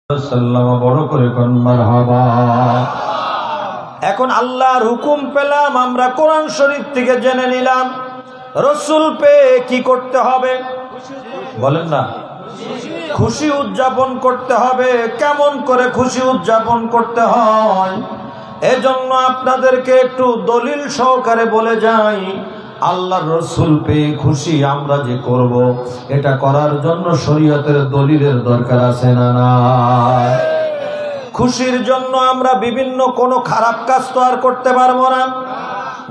বড় করে কোন মারহাবা। এখন আল্লাহর হুকুম পেলাম, আমরা কোরআন শরীফ থেকে জেনে নিলাম রসুল পেয়ে কি করতে হবে বলেন না? খুশি উদযাপন করতে হবে। কেমন করে খুশি উদযাপন করতে হয় এজন্য আপনাদেরকে একটু দলিল সহকারে বলে যাই। আল্লাহর রসুল পেয়ে খুশি আমরা যে করব, এটা করার জন্য শরীয়তের দলিলের দরকার আছে না না? খুশির জন্য আমরা বিভিন্ন কোনো খারাপ কাজ তো আর করতে পারবো না,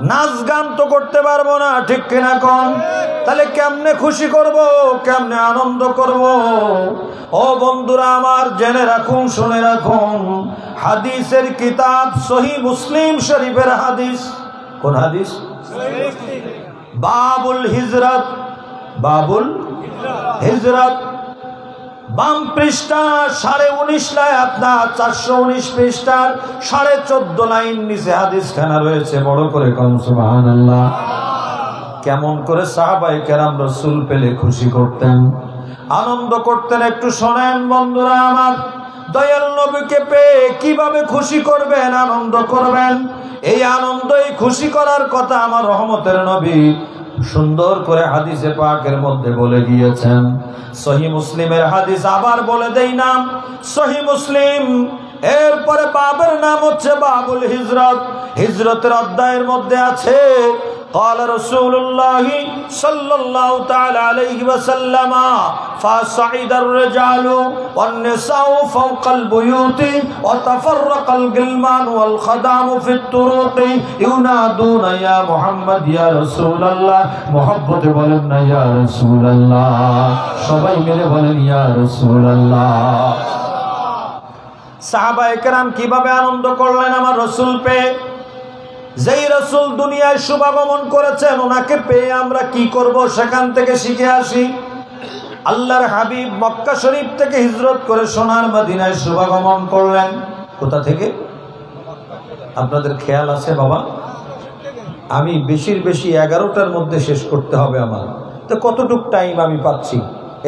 নাচ গান তো করতে পারবো না, ঠিক কিনা কোন? তাহলে কেমনে খুশি করব, কেমনে আনন্দ করব? ও বন্ধুরা আমার, জেনে রাখুন, শুনে রাখুন, হাদিসের কিতাব সহিহ মুসলিম শরীফের হাদিস। কোন হাদিস? বাবুল হিজরত, বাবুল হিজরত, বাম পৃষ্ঠা 19.5 লাইন, আপনার 419 পৃষ্ঠার 14.5 লাইন নিচে হাদিস খানা রয়েছে। বড় করে কোন সুবহানাল্লাহ। কেমন করে সাহাবায়ে কেরাম রাসূল পেলে খুশি করতেন, আনন্দ করতেন, একটু শোনেন বন্ধুরা আমার। দয়াল নবীকে পেয়ে কিভাবে খুশি করবেন, আনন্দ করবেন, এই আনন্দ, এই খুশি করার কথা আমার রহমতের নবী সুন্দর করে হাদিসে পাকের মধ্যে বলে গিয়েছেন। সহিহ মুসলিমের হাদিস, আবার বলে দেই নাম, সহিহ মুসলিম, এরপরে বাবের নাম হচ্ছে বাবুল হিজরত। হিজরতের অধ্যায়ের মধ্যে আছে قال رسول الله صلى الله تعالى عليه وسلم فصعد الرجال والنساء فوق البيوت وتفرق الغلمان والخدام في الطرق ينادون يا محمد يا رسول الله। محبت বলেন না ইয়া রাসূলুল্লাহ, সবাই মিলে বলেন ইয়া রাসূলুল্লাহ। সাহাবায়ে কেরাম কিভাবে আনন্দ করলেন আমার রাসূল পেয়ে। যেই রাসূল দুনিয়ায় শুভাগমন করেছেন, ওনাকে পেয়ে আমরা কি করব সেখান থেকে শিখে আসি। আল্লাহর হাবিব মক্কা শরীফ থেকে হিজরত করে সোনার মদিনায় শুভাগমন করলেন। কোথা থেকে? আপনাদের খেয়াল আছে বাবা? আমি বেশির বেশি 11টার মধ্যে শেষ করতে হবে আমার, তো কতটুক টাইম আমি পাচ্ছি,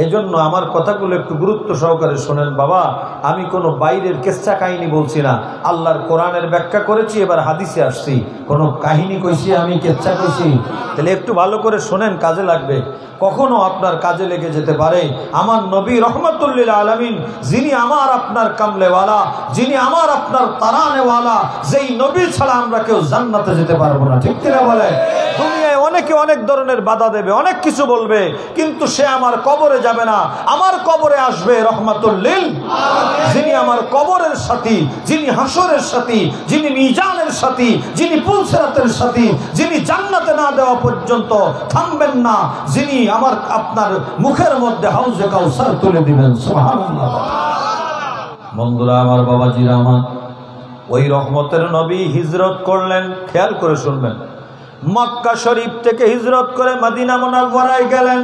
এজন্য আমার কথাগুলো একটু গুরুত্ব সহকারে শোনেন বাবা। আমি কোনো বাইরের কেচ্ছা কাহিনী বলছি না, আল্লাহর কোরআনের ব্যাখ্যা করেছি, এবার হাদিসে আসছি। কোনো কাহিনী কইছি আমি, কেচ্ছা কইছি? তাহলে একটু ভালো করে শোনেন, কাজে লাগবে, কখনো আপনার কাজে লেগে যেতে পারে। আমার নবী রহমাতুল লিল আলামিন, যিনি আমার আপনার কামলেওয়ালা, যিনি আমার আপনার তারানেওয়ালা, যেই নবী ছাড়া আমরা কেউ জান্নাতে যেতে পারবো না, ঠিক কিনা বলে? দুনিয়ায় অনেকে অনেক ধরনের বাধা দেবে, অনেক কিছু বলবে, কিন্তু সে আমার কবরে যাবে না, আমার কবরে আসবে রহমাতুল লিল, যিনি আমার কবরের সাথী, যিনি হাসরের সাথী, যিনি মিজানের সাথী, যিনি পুলসিরাতের সাথী, যিনি জান্নাতে না দেওয়া পর্যন্ত থামবেন না, যিনি আমার আপনার মুখের মধ্যে হাউজে কাউসার তুলে দিবেন। সুবহানাল্লাহ। বন্ধুরা আমার, বাবাজিরা আমার, ওই রহমতের নবী হিজরত করলেন। খেয়াল করে শুনবেন, মক্কা শরীফ থেকে হিজরত করে মদিনা মুনাওয়ারায় গেলেন।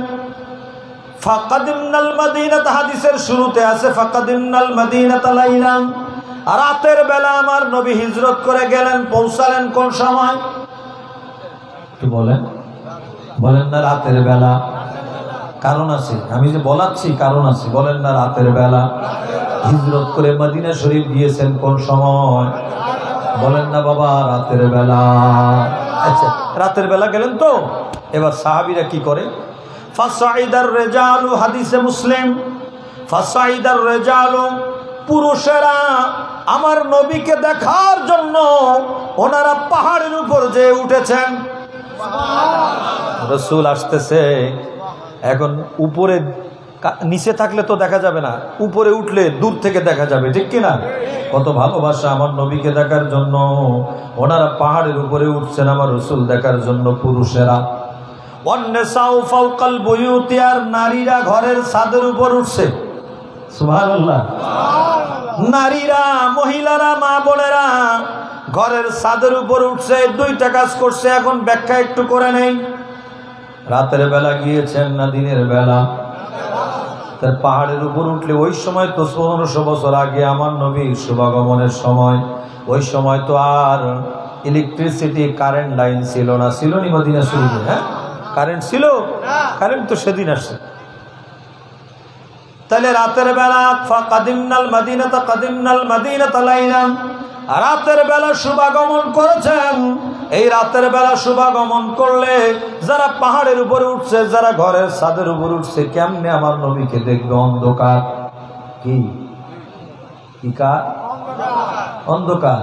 ফাকাদিমনাল মদিনাত, হাদিসের শুরুতে আছে ফাকাদিমনাল মদিনাত লাইলান, রাতের বেলা আমার নবী হিজরত করে গেলেন। পৌঁছালেন কোন সময়? কি বলেন? বলেন না রাতের বেলা। কারণ আছে, আমি যে বলাচ্ছি কারণ আছে, বলেন না রাতের বেলা। হিজরত করে মদিনা শরীফ গিয়েছেন কোন সময়? বলেন না বাবা রাতের বেলা। আচ্ছা, রাতের বেলা গেলেন তো। এবার সাহাবীরা কি করে? ফাসাইদার রিজালু, হাদিসে মুসলিম, ফাসাইদার রিজালু, পুরুষেরা আমার নবীকে দেখার জন্য ওনারা পাহাড়ের উপর যে উঠেছেন। রাসূল আসতেছে, এখন উপরে, নিচে থাকলে তো দেখা যাবে না, উপরে উঠলে দূর থেকে দেখা যাবে, ঠিক কিনা? কত ভালোবাসা আমার নবীকে দেখার জন্য ওনারা পাহাড়ের উপরে উঠছেন আমার রাসূল দেখার জন্য, পুরুষেরা। ওয়ান্নাসাউ ফাওকাল বুয়ুতি, আর নারীরা ঘরের ছাদের উপর উঠছে। সুবহানাল্লাহ। নারীরা, মহিলারা, মা বোনেরা ঘরের ছাদের উপর উঠছে। দুইটা কাজ করছে, এখন ব্যাখ্যা একটু করে নেই। রাতের বেলা গিয়েছেন না দিনের বেলা? তার পাহাড়ের উপর উঠলে, ওই সময় তো 1500 বছর আগে আমার নবীর শুভাগমনের সময়, ওই সময় তো আর ইলেকট্রিসিটি, কারেন্ট লাইন ছিল না। ছিল নি মদিনা শরীফে? হ্যাঁ, কারেন্ট ছিল, কারেন্ট তো সেদিন আসছে। তাহলে রাতের বেলা ফাকাদিমনাল মাদিনাতা লাইলান, রাতের বেলা শুভাগমন করেছেন। এই রাতের বেলা শুভাগমন করলে যারা পাহাড়ের উপরে উঠছে, যারা ঘরের ছাদের উপর উঠছে, কেমনে আমার নবীকে দেখবে? অন্ধকার। কি কার? অন্ধকার।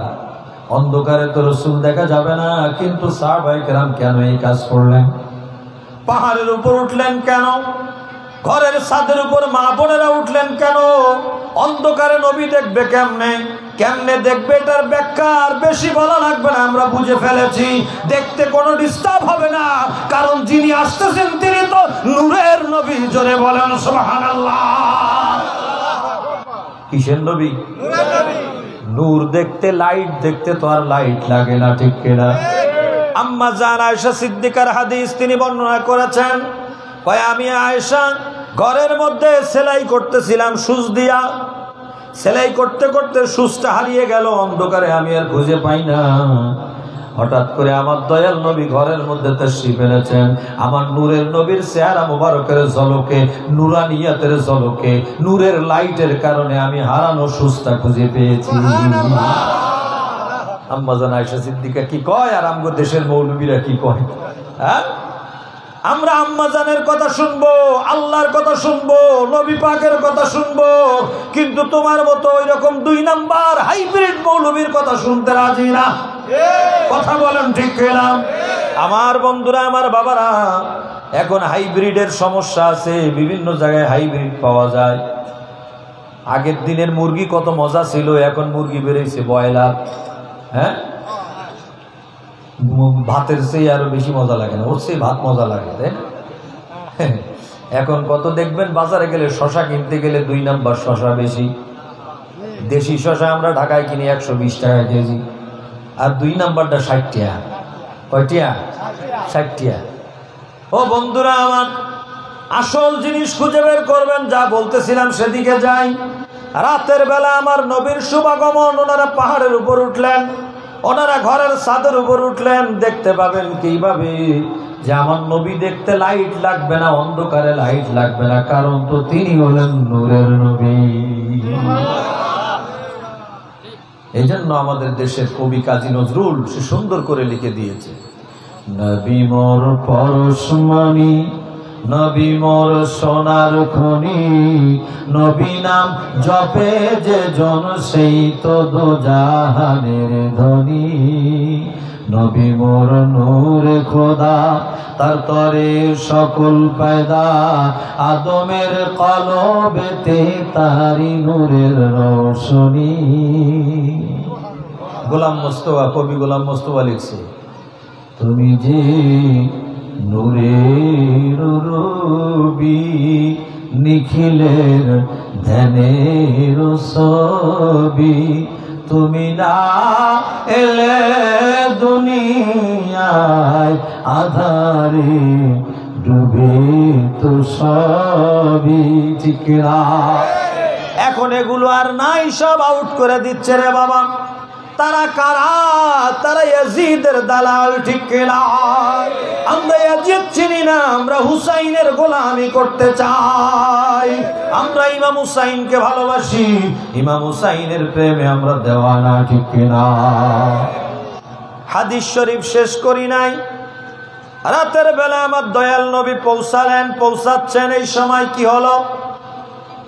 অন্ধকারে তো রাসূল দেখা যাবে না। কিন্তু সাহাবায়ে কেরাম কেন এই কাজ করলেন? পাহাড়ের উপর উঠলেন কেন? ঘরের ছাদের উপর মা বোনেরা উঠলেন কেন? অন্ধকারে নবী দেখবে কেমনে? কেমনে দেখবে এটার ব্যাখ্যা আর বেশি বলা লাগবে না, আমরা বুঝে ফেলেছি। দেখতে কোনো ডিস্টার্ব হবে না, কারণ যিনি আসতেছেন তিনি তো নূরের নবী। জোরে বলেন সুবহানাল্লাহ। কিসের নবী? নূর দেখতে, লাইট দেখতে তো আর লাইট লাগে না, ঠিক কিনা? আম্মা জান আয়েশা সিদ্দিকার হাদিস তিনি বর্ণনা করেছেন, কয় আমি আয়েশা ঘরের মধ্যে সেলাই করতেছিলাম সুচ দিয়া। সেলাই করতে করতে সুচটা হারিয়ে গেল, অন্ধকারে আমি আর খুঁজে পাই না। হঠাৎ করে আমার দয়াল নবী ঘরের মধ্যে তাশরীফ এনেছেন। আমার নূরের নবীর চেহারা মোবারকের ঝলকে, নুরানিয়াতের ঝলকে, নূরের লাইটের কারণে আমি হারানো সুচটা খুঁজে পেয়েছি। আম্মা জান আয়েশা সিদ্দিকা কি কয় আর আমগো দেশের মৌলবীরা কি কয়? হ্যাঁ, আমরা আম্মা জানের কথা শুনবো, আল্লাহর কথা শুনবো, নবী পাকের কথা শুনবো, কিন্তু তোমার মতো ওই রকম 2 নাম্বার হাইব্রিড মৌলবীর কথা শুনতে রাজি না। কথা বলেন ঠিক কিনা? আমার বন্ধুরা, আমার বাবারা, এখন হাইব্রিডের সমস্যা আছে। বিভিন্ন জায়গায় হাইব্রিড পাওয়া যায়। আগের দিনের মুরগি কত মজা ছিল, এখন মুরগি বেরিয়েছে ব্রয়লার। হ্যাঁ, ভাতের চেয়ে আরো বেশি মজা লাগে না, ওর চেয়ে ভাত মজা লাগে, তাই না? এখন কত দেখবেন বাজারে গেলে, শশা কিনতে গেলে 2 নাম্বার শশা বেশি। দেশি শশা আমরা ঢাকায় কিনি 120 টাকা কেজি, আর 2 নাম্বারটা 60 টাকা। কয়টিয়া? 60 টাকা। ও বন্ধুরা আমার, আসল জিনিস খুঁজে বের করবেন। যা বলতেছিলাম সেদিকে যাই। রাতের বেলা আমার নবীর শুভাগমন, ওনারা পাহাড়ের উপর উঠলেন, ওনারা ঘরের ছাদের উপর উঠলেন। দেখতে পাবেন কিভাবে? যে আমার নবী দেখতে লাইট লাগবে না, অন্ধকারে লাইট লাগবে না, কারণ তো তিনি হলেন নূরের নবী। এই জন্য আমাদের দেশের কবি কাজী নজরুল সে সুন্দর করে লিখে দিয়েছে, নবী মোর পরশমণি, নবী মোর সোনার খনি, নবী নাম জপে যে জন সেই তো দোজাহানের ধনী। নবী মোর নূর খোদা, তার তরে সকল পয়দা, আদমের কলবেতে তারি নূরের রোশনী। গোলাম মোস্তফা, কবি গোলাম মোস্তফা লিখছে, তুমি যে নূরের রবি, নিখিলের ধ্যানের ছবি, তুমি না এলে দুনিয়ায় আধারে ডুবে তো সবই। ঠিক না? এখন এগুলো আর নাই, সব আউট করে দিচ্ছে রে বাবা। তারা কারা? তারা ইয়াজিদের দালাল। ঠিক কিনা? আমরা ইয়াজিদ চিনি না, আমরা হুসাইনের গোলামি করতে চাই। আমরা ইমাম হুসাইনকে ভালোবাসি, ইমাম হুসাইনের প্রেমে আমরা দেওয়ানা। ঠিক কিনা? হাদিস শরীফ শেষ করি নাই। রাতের বেলা আমার দয়াল নবী পৌঁছাচ্ছেন। এই সময় কি হলো?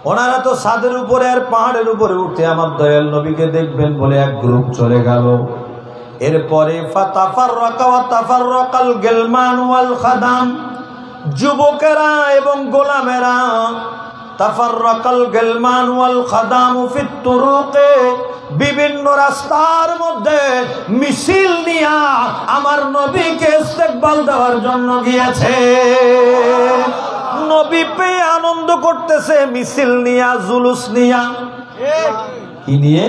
ওনারা তো ছাদের উপরে আর পাহাড়ের উপরে উঠে আমার দয়াল নবীকে দেখবেন বলে এক গ্রুপ চলে গেল। এরপরে ফাতাফাররাকাল গিলমান ওয়াল খাদাম, যুবকেরা এবং গোলামেরা, তাফাররাকাল গিলমান ওয়াল খাদাম ফিত তুরুকে, বিভিন্ন রাস্তার মধ্যে মিছিল নিয়া আমার নবীকে ইস্তেকবাল দেওয়ার জন্য গিয়েছে। নবী পেয়ে আনন্দ করতেছে, মিছিল নিয়া, জুলুস নিয়া। কি নিয়ে?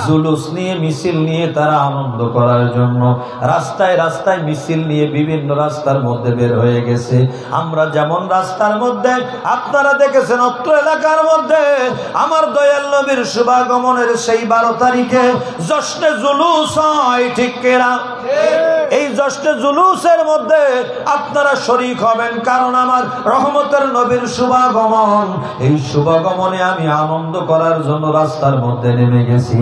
জুলুস নিয়ে, মিছিল নিয়ে তারা আনন্দ করার জন্য রাস্তায় রাস্তায় মিছিল নিয়ে বিভিন্ন রাস্তার মধ্যে বের হয়ে গেছে। আমরা যেমন রাস্তার মধ্যে, আপনারা দেখেছেন অত্র এলাকার মধ্যে আমার দয়াল নবীর শুভাগমনের সেই 12 তারিখে জশ্নে জুলুস হয়। ঠিক কিনা? এই জশ্নে জুলুসের মধ্যে আপনারা শরীক হবেন, কারণ আমার রহমতের নবীর শুভাগমন। এই শুভাগমনে আমি আনন্দ করার জন্য রাস্তার মধ্যে নেমে গেছি।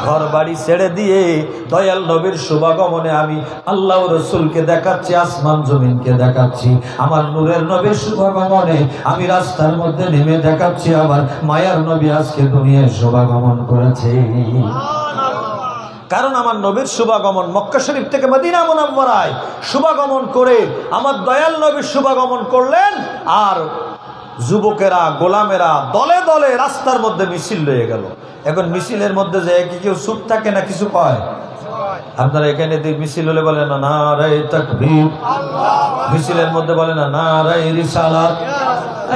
ঘর বাড়ি ছেড়ে দিয়ে দয়াল নবীর শুভাগমনে আমি আল্লাহ রসুলকে দেখাচ্ছি, আসমান জমিনকে দেখাচ্ছি। আমার নূরের নবীর শুভাগমনে আমি রাস্তার মধ্যে নেমে দেখাচ্ছি আমার মায়ার নবী আজকে দুনিয়ায় শুভাগমন করেছে। কারণ আমার নবীর শুভাগমন মক্কা শরীফ থেকে মদিনা মুনাওয়ারায় শুভাগমন করে আমার দয়াল নবীর শুভাগমন করলেন। আর যুবকেরা, গোলামেরা দলে দলে রাস্তার মধ্যে মিছিল লয়ে গেল। এখন মিছিলের মধ্যে যে কি কেউ চুপ থাকে না, কিছু কয়? আপনারা এখানে মিছিল হলে বলে না নারায়ে তাকবীর, মিছিলের মধ্যে বলে না নারায়ে রিসালাত।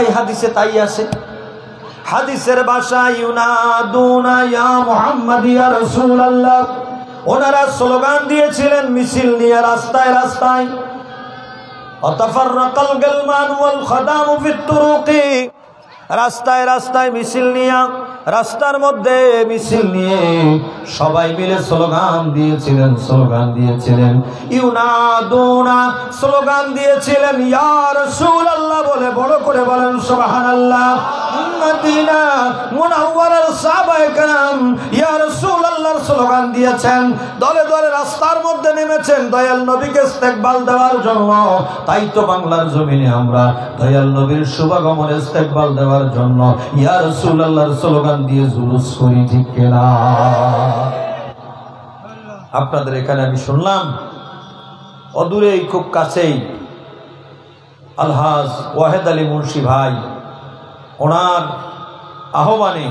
এই হাদিসে তাই আছে। হাদিসের ভাষা ইউনাদুনা ইয়া মুহাম্মদ ইয়া রাসূলুল্লাহ। ওনারা স্লোগান দিয়েছিলেন মিছিল নিয়ে রাস্তায় রাস্তায়। অতাফাররাকাল গালমান ওয়াল খাদামু ফিত তুরুকি। রাস্তায় রাস্তায় মিছিল নিয়ে, রাস্তার মধ্যে মিছিল নিয়ে সবাই মিলে স্লোগান দিয়েছিলেন ইউনাদুনা, স্লোগান দিয়েছিলেন ইয়া রাসূলুল্লাহ বলে বড় করে বলেন সুবহানাল্লাহ। মদিনা মুনাওয়ারার সাহাবায়ে কেরাম ইয়া রাসূলুল্লাহর স্লোগান দিয়েছেন, দলে দলে রাস্তার মধ্যে নেমেছেন দয়াল নবীকে ইস্তেকবাল দেওয়ার জন্য। তাই তো বাংলার জমিনে আমরা দয়াল নবীর শুভাগমনে ইস্তেকবাল দেওয়ার জন্য ইয়া রাসূলুল্লাহর স্লোগান দিয়ে জুলুস করি, ঠিক কিনা? আপনাদের এখানে আমি শুনলাম অদূরেই খুব কাছেই আলহাজ ওয়াহেদ আলী মুন্সি ভাই, ওনার আহ্বানে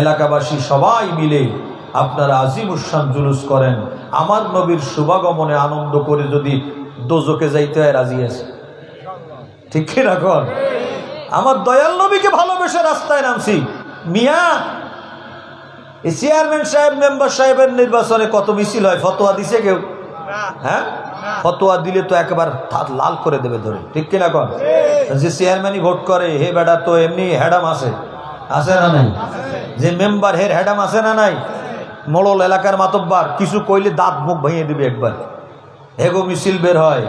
এলাকাবাসী সবাই মিলে আপনারা আজিমুশান জুলুস করেন। আমার নবীর শুভাগমনে আনন্দ করে যদি দোজকে যাইতে হয় রাজি আছে, ঠিক কি না? কর আমার দয়াল নবীকে ভালোবেসে রাস্তায় নামছি। মিয়া এই চেয়ারম্যান সাহেব, মেম্বার সাহেবের নির্বাচনে কত মিছিল হয়, ফতোয়া দিছে কেউ? হ্যাঁ, ফতোয়া দিলে তো একেবারে লাল করে দেবে ধরে, ঠিক কিনা? কর যে চেয়ারম্যানই ভোট করে হে বেটা তো এমনি হ্যাডাম আছে না নাই? যে মেম্বার হের হ্যাডাম আছে না নাই? মোড়ল এলাকার মাতব্বার কিছু কইলে দাঁত মুখ ভেঙে দিবে একবার। এগো মিছিল বের হয়।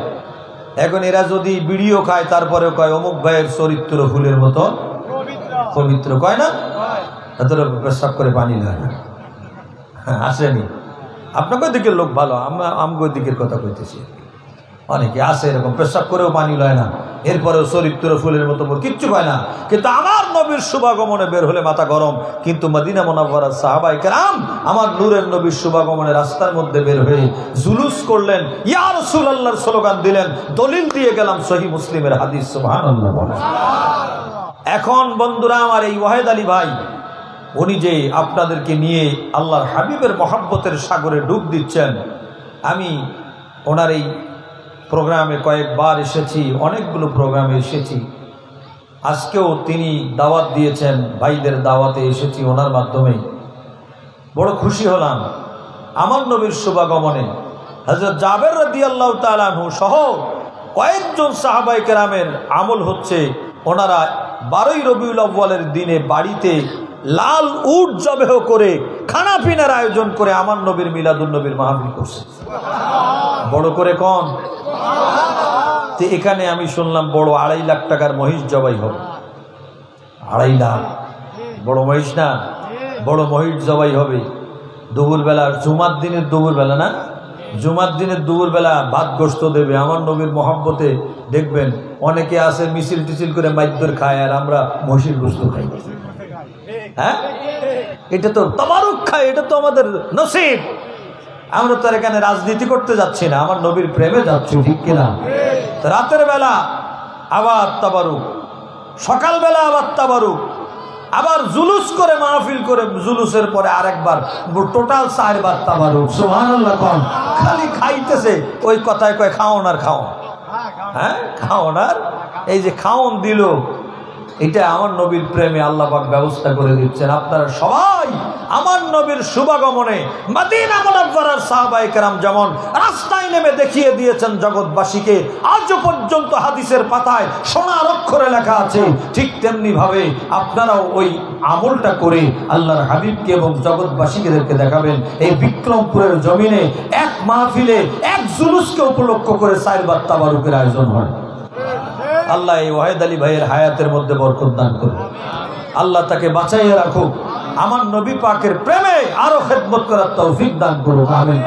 এখন এরা যদি বিড়িও খায় তারপরে কয় অমুক ভাইয়ের চরিত্র ফুলের মতো পবিত্র, কয় না? তাদের পেশাব করে পানি লাগে না। আসেনি আপনাকে দিকের লোক ভালো, আমগো দিকের কথা কইতেছি। অনেকে আছে এরকম, পেশাব করেও পানি লয় না, এরপরেও চরিত্র ফুলের মতো কিচ্ছু পায় না। কিন্তু আমার নবীর শুভাগমনে বের হলে মাথা গরম। কিন্তু মদিনা মুনাওয়ারার সাহাবায়ে কেরাম আমার নূরের নবীর শুভাগমনে রাস্তার মধ্যে বের হয়ে জুলুস করলেন, ইয়া রাসূলুল্লাহর স্লোগান দিলেন, দলিল দিয়ে গেলাম সহিহ মুসলিমের হাদিস। সুবহানাল্লাহ। এখন বন্ধুরা আমার, এই ওয়াহেদ আলী ভাই উনি যে আপনাদেরকে নিয়ে আল্লাহর হাবিবের মহব্বতের সাগরে ডুব দিচ্ছেন, আমি ওনার এই প্রোগ্রামে কয়েকবার এসেছি, অনেকগুলো প্রোগ্রামে এসেছি। আজকেও তিনি দাওয়াত দিয়েছেন, ভাইদের দাওয়াতে এসেছি ওনার মাধ্যমে। বড় খুশি হলাম আমার নবীর শুভাগমনে হযরত জাবের রাদিয়াল্লাহু তাআলা আনহু সহ কয়েকজন সাহাবায়ে কেরামের আমল হচ্ছে ওনারা 12ই রবিউল আউয়ালের দিনে বাড়িতে লাল উট জবেহ করে খানা পিনার আয়োজন করে আমার নবীর মিলাদুন নবীর মাহফিল করছে। বড় করে কোন তো এখানে আমি শুনলাম বড় 2.5 লাখ টাকার মহিষ জবাই হবে। 2.5 লাখ বড় মহিষ না, বড় মহিষ জবাই হবে দুপুরবেলা, জুমার দিনের দুপুরবেলা না, জুমার দিনের দুপুরবেলা ভাত গোশত দেবে। আমার নবীর মহব্বতে দেখবেন অনেকে আছে মিছিল টিছিল করে মাইদর খায়, আর আমরা মহিষের গোশত খাই। হ্যাঁ, এটা তো তাবারুক খায়, এটা তো আমাদের নসিব। আমরা তো এখানে রাজনীতি করতে যাচ্ছি না, আমার নবীর প্রেমে যাচ্ছি, ঠিক কিনা? রাতের বেলা আবার তাবারুক, সকালবেলা আবার তাবারুক, আবার জুলুস করে মাহফিল করে জুলুসের পরে আরেকবার, টোটাল 4 বার তাবারুক। সুবহানাল্লাহ। কোন খালি খাইতেছে, ওই কথায় কয় খাওন আর খাওন। হ্যাঁ, খাওন আর এই যে খাওন দিল, এটা আমার নবীর প্রেমে আল্লাহ পাক ব্যবস্থা করে দিচ্ছেন। আপনারা সবাই আমার নবীর শুভাগমনে মদিনা মুনাওয়ারার সাহাবায়ে কেরাম যেমন রাস্তায় নেমে দেখিয়ে দিয়েছেন জগৎবাসীকে, আজও পর্যন্ত হাদিসের পাতায় সোনার অক্ষরে লেখা আছে, ঠিক তেমনি ভাবে আপনারাও ওই আমলটা করে আল্লাহর হাবিবকে এবং জগৎবাসীদেরকে দেখাবেন। এই বিক্রমপুরের জমিনে এক মাহফিলে এক জুলুসকে উপলক্ষ করে 4 বার তাবারুকের আয়োজন হয়। আল্লাহ এই ওয়াহেদ আলী ভাইয়ের হায়াতের মধ্যে বরকত দান করুন, আল্লাহ তাকে বাঁচাইয়ে রাখুক, আমার নবী পাকের প্রেমে আরো খেদমত করার তৌফিক দান করুন, আমিন।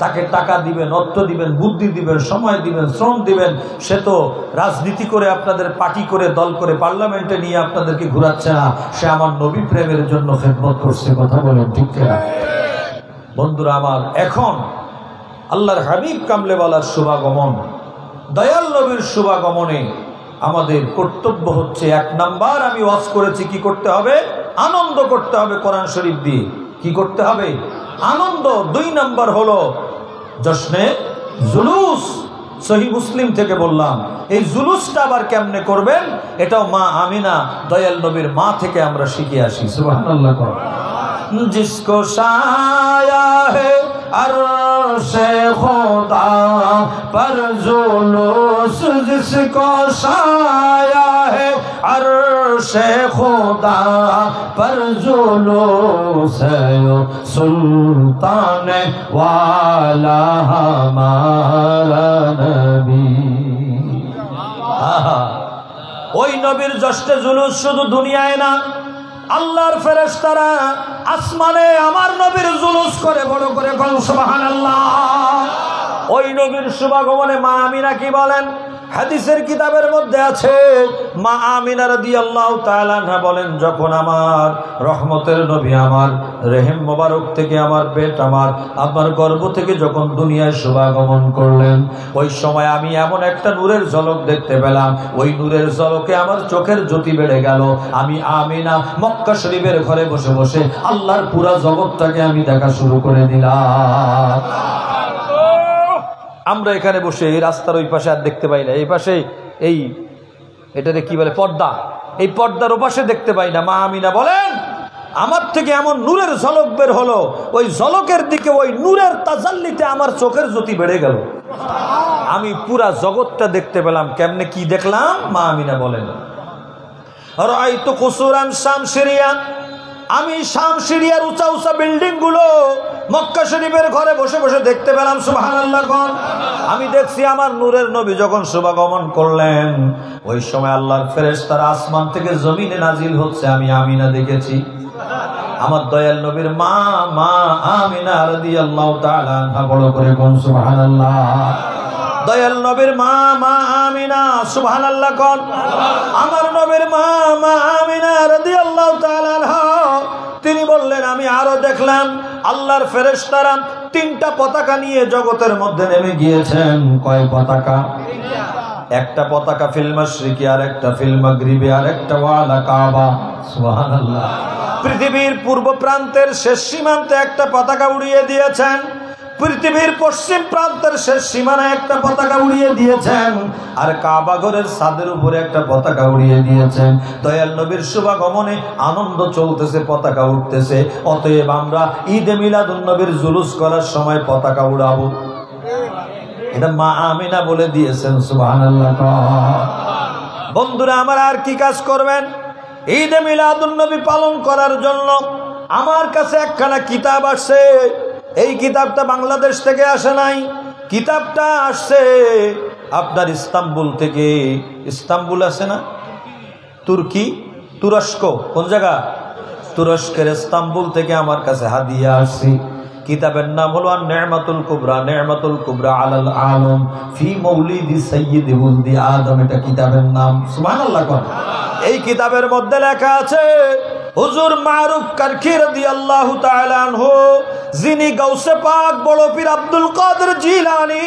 তাকে টাকা দিবেন, অর্থ দিবেন, বুদ্ধি দিবেন, সময় দিবেন, শ্রম দিবেন। সে তো রাজনীতি করে আপনাদের পার্টি করে দল করে পার্লামেন্টে নিয়ে আপনাদেরকে ঘুরাচ্ছে না, সে আমার নবী প্রেমের জন্য খেদমত করছে। কথা বলেন ঠিক কিনা? বন্ধুরা আমার, এখন আল্লাহর হাবিব কামলেওয়ালার শুভাগমন, দয়াল নবীর শুভাগমনে আমাদের কর্তব্য হচ্ছে 1 নাম্বার, আমি ওয়াজ করেছি কি করতে হবে? আনন্দ করতে হবে কোরআন শরীফ দিয়ে। কি করতে হবে? আনন্দ। 2 নাম্বার হলো জশ্নে জুলুস। সহিহ মুসলিম থেকে বললাম, এই জুলুসটা আবার কেমনে করবেন এটাও মা আমিনা দয়াল নবীর মা থেকে আমরা শিখে আসি। সুবহানাল্লাহ। जिसको साया है अर्शे खुदा पर जुलूस, जिसको साया है अर्शे खुदा पर जुलूस, सुल्तान वाला हमारा नबी। ওই নবীর জশ্নে জুলুস শুধু দুনিয়ায় না, আল্লাহর ফেরেশতারা আসমানে আমার নবীর জুলুস করে বড় করে সুবহানাল্লাহ। ওই নবীর শুভাগমনে মা আমিনা কি বলেন? হাদিসের কিতাবের মধ্যে আছে, মা আমিনা রাদিয়াল্লাহু তাআলা আনহা বলেন, যখন আমার রহমতের নবী আমার রেহেম মোবারক থেকে আমার পেট আমার গর্ভ থেকে যখন দুনিয়ায় শুভাগমন করলেন, ওই সময় আমি এমন একটা নূরের ঝলক দেখতে পেলাম, ওই নূরের ঝলকে আমার চোখের জ্যোতি বেড়ে গেল। আমি আমিনা মক্কা শরীফের ঘরে বসে বসে আল্লাহর পুরা জগৎটাকে আমি দেখা শুরু করে দিলাম। আমরা এখানে বসে এই রাস্তার ওই পাশে আর দেখতে পাই না, এই পাশে এই এটাতে কি বলে পর্দা, এই পর্দার ওপাশে দেখতে পাই না। মা আমিনা বলেন, আমার থেকে এমন নূরের ঝলক বের হলো, ওই ঝলকের দিকে ওই নূরের তাজাল্লিতে আমার চোখের জ্যোতি বেড়ে গেল, আমি পুরা জগৎটা দেখতে পেলাম। কেমনে কি দেখলাম? মা আমিনা বলেন, রাআইতু কুসুরান শামসিরিয়া, আমি শামসিরিয়ার উঁচা উঁচা বিল্ডিং গুলো মক্কা শরীফের ঘরে বসে বসে দেখতে পেলাম। সুবহানাল্লাহ। আমি দেখছি আমার নূরের নবী যখন শুভাগমন করলেন, ওই সময় আল্লাহর ফেরেশতারা আসমান থেকে জমিনে নাজিল হচ্ছে, আমি আমিনা দেখেছি। আমার দয়াল নবীর মা আমিনা রাদিয়াল্লাহু তাআলা আনহা বড় করে কোন সুবহানাল্লাহ। দয়াল নবীর মা আমিনা, সুবহানাল্লাহ কোন। আমার নবীর মা আমিনা রাদিয়াল্লাহু তাআলা আনহা তিনি বললেন, আমি আরো দেখলাম আল্লাহর ফেরেশতারা 3টা পতাকা নিয়ে জগতের মধ্যে নেমে গিয়েছেন। কয় পতাকা? একটা পতাকা ফিল মাশরিকি, আর একটা ফিল মাগরিবি, আর একটা ওয়ালা কাবা। সুবহানাল্লাহ। পৃথিবীর পূর্ব প্রান্তের শেষ সীমান্তে একটা পতাকা উড়িয়ে দিয়েছেন, পৃথিবীর পশ্চিম প্রান্তের শেষ সীমানায় একটা পতাকা উড়িয়ে দিয়েছেন, আর কাবা ঘরের ছাদের উপরে একটা পতাকা উড়িয়ে দিয়েছেন। দয়াল নবীর শুভাগমনে আনন্দ চলতেছে, পতাকা উঠতেছে। অতএব আমরা ঈদে মিলাদুন নবীর জুলুস করার সময় পতাকা উড়াবো, এটা মা আমিনা বলে দিয়েছেন। সুবহানাল্লাহ। বন্ধুরা আমার, আর কি কাজ করবেন ঈদে মিলাদুন নবী পালন করার জন্য? আমার কাছে একখানা কিতাব আসছে, এই কিতাবটা বাংলাদেশ থেকে আসে নাই, কিতাবটা আসছে আপনার ইস্তাম্বুল থেকে। ইস্তাম্বুল আছে না? তুরস্ক। কোন জায়গা? তুরস্কের ইস্তাম্বুল থেকে আমার কাছে হাদিয়া আসছে। কিতাবের নাম হলো নেমাতুল কুবরা, নেমাতুল কুবরা আলাল আলম ফি মৌলিদি সাইয়্যিদি ওয়ালদি আদম, এটা কিতাবের নাম। সুবহানাল্লাহ। এই কিতাবের মধ্যে লেখা আছে, হুজুর মারুফ কারখি রাদিয়াল্লাহু তাআলা আনহু, যিনি গাউসে পাক বড় পীর আব্দুল কাদের জিলানী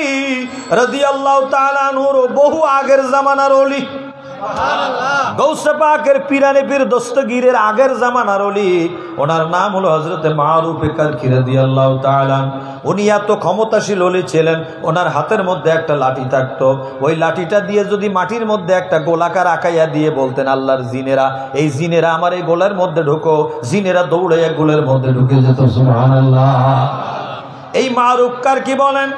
রাদিয়াল্লাহু তাআলা আনহুর বহু আগের জামানার ওলি, গৌসে পাকের পিরানে পীর দস্তগীরের আগের জামানার ওলি, ওনার নাম হলো হযরতে মারুফ কারখী রাদিয়াল্লাহু তাআলা। উনি এত ক্ষমতাশীল ওলি ছিলেন, ওনার হাতের মধ্যে একটা লাঠি থাকতো। ওই লাঠিটা দিয়ে যদি মাটির মধ্যে একটা গোলাকার আঁকাইয়া দিয়ে বলতেন, আল্লাহর জিনেরা, এই জিনেরা আমার এই গোলার মধ্যে ঢোকো, জিনেরা দৌড়াইয়া গোলের মধ্যে ঢুকে যেত। সুবহানাল্লাহ। এই মারুফ কারখী বলেন,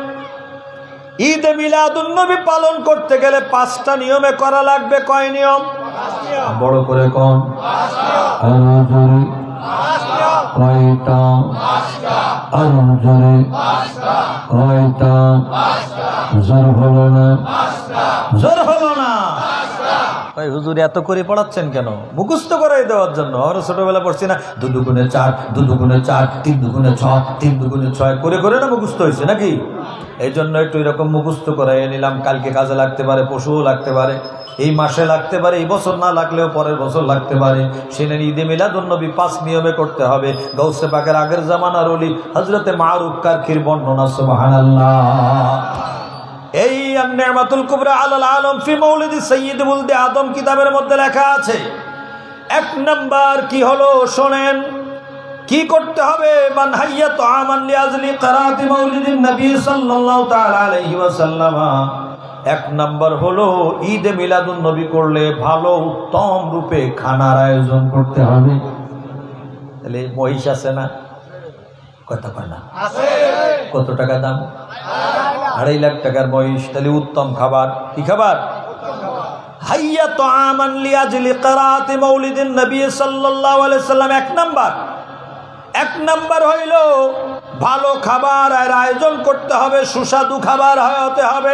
ঈদে মিলাদুন নবী পালন করতে গেলে 5টা নিয়মে করা লাগবে। কয় নিয়ম? বড় করে কোন? কয়টা? কয়টা? জোর হলো না, জোর হলো না। হুজুর এত করে পড়াচ্ছেন কেন? মুখস্থ করাই দেওয়ার জন্য। আমরা ছোটবেলা পড়ছি না, 2 দুগুণে 4, 2 দুগুণে 4, 3 দুগুণে 6, 3 দুগুণে 6 করে করে না মুখস্থ হয়েছে নাকি? এই জন্য একটু এরকম মুখস্থ করাই নিলাম। কালকে কাজে লাগতে পারে, পশুও লাগতে পারে, এই মাসে লাগতে পারে, এই বছর না লাগলেও পরের বছর লাগতে পারে। সেদিন ঈদে মিলাদুন নবী 5 নিয়মে করতে হবে। গৌসে পাকের আগের জামানার ওলি হযরতে মারুফ কারখীর বর্ণনা। সুবহানাল্লাহ। এই নি'মাতুল কুবরা আলাল আলম ফি মাউলিদি সাইয়্যিদ ওয়ালদি আদম কিতাবের মধ্যে লেখা আছে। 1 নাম্বার কি হলো শোনেন, কি করতে হবে? মান হাইয়া তুআমান লিআজলি কিরাআতি মাউলিদিন নবী সাল্লাল্লাহু তাআলা আলাইহি ওয়াসাল্লাম। 1 নাম্বার হলো ঈদে মিলাদুন নবী করলে ভালো উত্তম রূপে খানার আয়োজন করতে হবে। তাহলে মহিষ আছে না? কত পানা আছে? কত টাকা দাম? 2.5 লাখ টাকার মহিষ। তাহলে উত্তম খাবার কি খাবার? হাইয়া তুআমান লিআজলি কিরাআতি মাউলিদিন নবী সাল্লাল্লাহু আলাইহি ওয়াসাল্লাম 1 নাম্বার। 1 নাম্বার হইল ভালো খাবার আর আয়োজন করতে হবে, সুস্বাদু খাবার হতে হবে।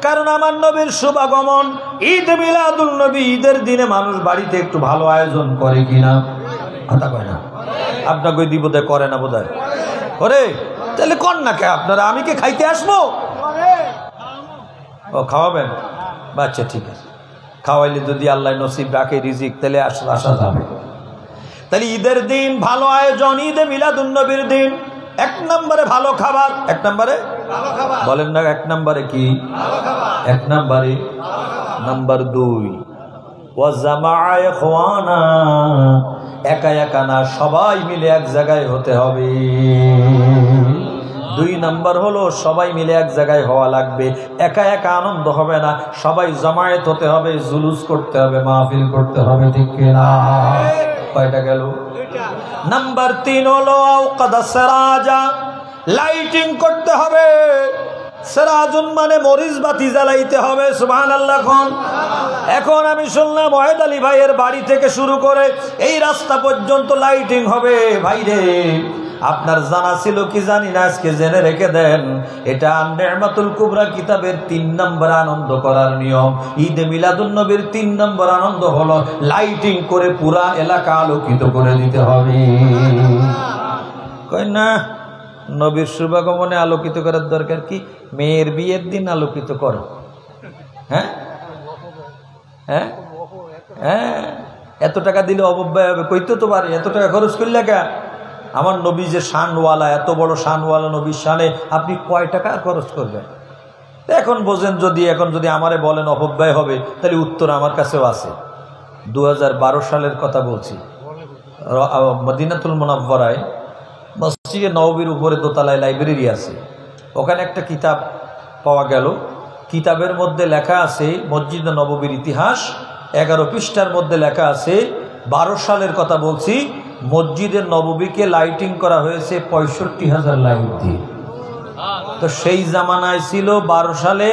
কারণ আমার নবীর শুভাগমন ঈদ মিলাদুন নবী, ঈদের দিনে মানুষ বাড়িতে একটু ভালো আয়োজন করে কিনা? কথা কয় না? আপনাকে ওই দিবদে করে না? বোধহয় করে। তাহলে কর না কে আপনারা? আমি কি খাইতে আসবো? ও খাওয়াবেন? আচ্ছা ঠিক আছে, খাওয়াইলে যদি আল্লাহ নসিব রাখে রিজিক, তাহলে আসা যাবে। তাহলে ঈদের দিন ভালো আয়োজন, ঈদে মিলাদুন নবীর দিন 1 নম্বরে ভালো খাবার। 1 নম্বরে বলেন না, 1 নম্বরে কি? 1 নম্বরে নাম্বার 2 ওয়া জামাআ ইখওয়ানা, একা একা না, সবাই মিলে এক জায়গায় হতে হবে। 2 নাম্বার হলো সবাই মিলে এক জায়গায় হওয়া লাগবে। একা একা আনন্দ হবে না, সবাই জামায়াত হতে হবে, জুলুস করতে হবে, মাহফিল করতে হবে। ঠিক কিনা? কয়টা গেল? নাম্বার 3 হলো আওকাদা সিরাজা, লাইটিং করতে হবে। সিরাজুন মানে মরিচ বাতি জ্বালাইতে হবে। সুবহানাল্লাহ। এখন আমি শুনলাম ওয়াহেদ আলী ভাইয়ের বাড়ি থেকে শুরু করে এই রাস্তা পর্যন্ত লাইটিং হবে। ভাইরে, আপনার জানা ছিল কি জানি না, আজকে জেনে রেখে দেন। এটা নি'মাতুল কুবরা কিতাবের 3 নম্বর আনন্দ করার নিয়ম। ঈদে মিলাদুন নবীর 3 নম্বর আনন্দ হলো লাইটিং করে পুরা এলাকা আলোকিত করে দিতে হবে। কই না, নবীর শুভাগমনে আলোকিত করার দরকার কি? মেয়ের বিয়ের দিন আলোকিত করো। হ্যাঁ হ্যাঁ হ্যাঁ, এত টাকা দিলে অবব্যয় হবে। কইতে তো পারে, এত টাকা খরচ করলে কে? আমার নবী যে শানওয়ালা, এত বড় শানওয়ালা নবীর শানে আপনি কয় টাকা খরচ করবেন? এখন বোঝেন, এখন যদি আমারে বলেন অপব্যয় হবে, তাহলে উত্তর আমার কাছেও আছে। 2012 সালের কথা বলছি। মদিনাতুল মুনাওয়ারায় মসজিদে নববীর উপরে দোতলায় লাইব্রেরি আছে। ওখানে একটা কিতাব পাওয়া গেল। কিতাবের মধ্যে লেখা আছে মসজিদে নববীর ইতিহাস। 11 পৃষ্ঠার মধ্যে লেখা আছে 12 সালের কথা বলছি, মসজিদে নববীকে লাইটিং করা হয়েছে 65,000 লাইট দিয়ে। তো সেই জামানায় ছিল 12 সালে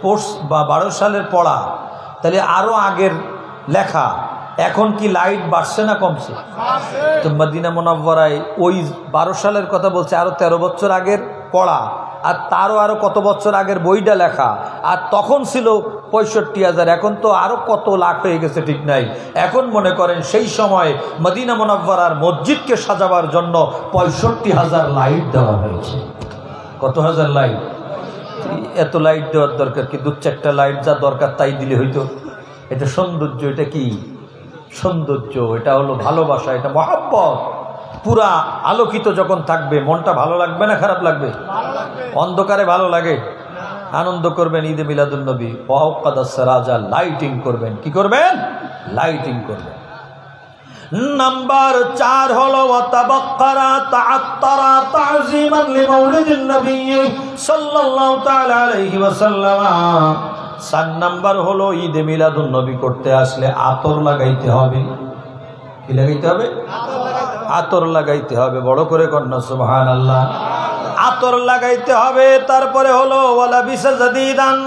পোস্ট বা 12 সালের পড়া, তাহলে আরো আগের লেখা। এখন কি লাইট বাড়ছে না কমছে? তো মদিনা মুনাওয়ারায় ওই 12 সালের কথা বলছে, আরো 13 বছর আগের পড়া, আর তারও আরো কত বছর আগের বইটা লেখা। আর তখন ছিল 65,000, এখন তো আরো কত লাখ হয়ে গেছে ঠিক নাই। এখন মনে করেন সেই সময় মদিনা মুনাওয়ারার মসজিদকে সাজাবার জন্য 65,000 লাইট দেওয়া হয়েছে। কত হাজার লাইট? এত লাইট দেওয়ার দরকার কি? 2-4টা লাইট যা দরকার তাই দিলে হইতো। এটা সৌন্দর্য, এটা কি সৌন্দর্য? এটা হলো ভালোবাসা, এটা মহব্বত। পুরা আলোকিত যখন থাকবে মনটা ভালো লাগবে না খারাপ লাগবে? অন্ধকারে ভালো লাগে? আনন্দ করবেন ঈদে মিলাদুন নবী। ওয়াকাদাস সিরাজা, লাইটিং করবেন। কি করবেন? লাইটিং করবেন। নাম্বার 4 হলো ওয়াতাবাক্কারা তাআত্তারা তা'যীমান লিমাউলিদিন নবী সাল্লাল্লাহু তাআলা আলাইহি ওয়াসাল্লাম। 4 নাম্বার হলো ঈদে মিলাদুন নবী করতে আসলে আতর লাগাইতে হবে। কি লাগাইতে হবে? আতর লাগাইতে হবে। বড় করে কন্যা সুবহানাল্লাহ। আতর লাগাইতে হবে। তারপরে হলো ওয়ালা বিসা জাদিদান,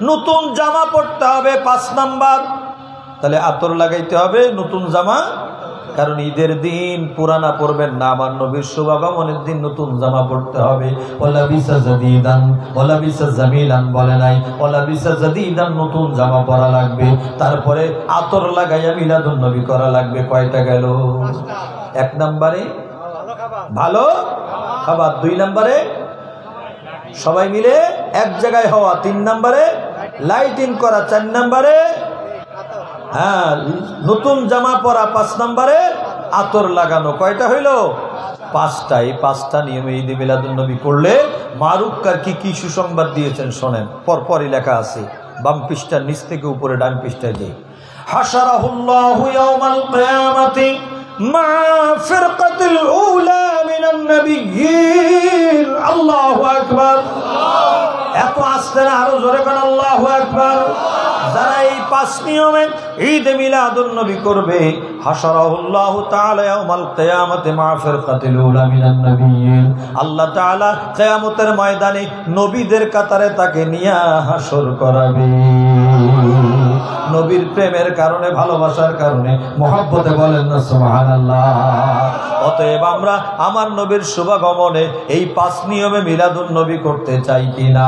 নতুন জামা পরতে হবে 5 নাম্বার। তাহলে আতর লাগাইতে হবে, নতুন জামা, কারণ ঈদের দিন পুরানা পরবেন না, আমার নবীর শুভাগমনের দিন নতুন জামা পরতে হবে। ওয়ালা বিসা জাদিদান, ওয়ালা বিসা জামিলান বলে নাই, ওয়ালা বিসা জাদিদান, নতুন জামা পরা লাগবে। তারপরে আতর লাগাইয়া মিলাদুন নবী করা লাগবে। কয়টা গেল? 1 নম্বরে ভালো খাবার, 2 নম্বরে সবাই মিলে এক জায়গায় হওয়া, 3 নম্বরে লাইটিং করা, 4 নম্বরে হ্যাঁ নতুন জামা পরা, 5 নম্বরে আতর লাগানো। কয়টা হইল? 5টা। এই 5টা নিয়মে ঈদে মিলাদুন নবী করলে মারুক্কার কি কি সুসংবাদ দিয়েছেন শোনেন। পরপরই লেখা আছে, বাম পৃষ্ঠার নিচ থেকে উপরে ডান পৃষ্ঠায় যাই। হাশারাহুল্লাহু ইয়াউমাল কিয়ামাতি মা ফিরকাতিল উলা মিনান নাবিয়্যিন। আল্লাহু আকবার। এত আস্তে না, আরো জোরে কোন আল্লাহু আকবার। যারা এই 5 নিয়মে ঈদে মিলাদুন নবী করবে, হাশারাহুল্লাহু তাআলা ইয়াউমাল কিয়ামাতি মা ফিরকাতিল উলা মিনান নাবিয়্যিন, আল্লাহ তাআলা কিয়ামতের ময়দানে নবীদের কাতারে তাকে নিয়ে হাসর করাবে। নবীর প্রেমের কারণে, ভালোবাসার কারণে, মহব্বতে বলেন না সুবহানাল্লাহ। অতএব আমরা আমার নবীর শুভাগমনে এই 5 নিয়মে মিলাদুন নবী করতে চাই কিনা?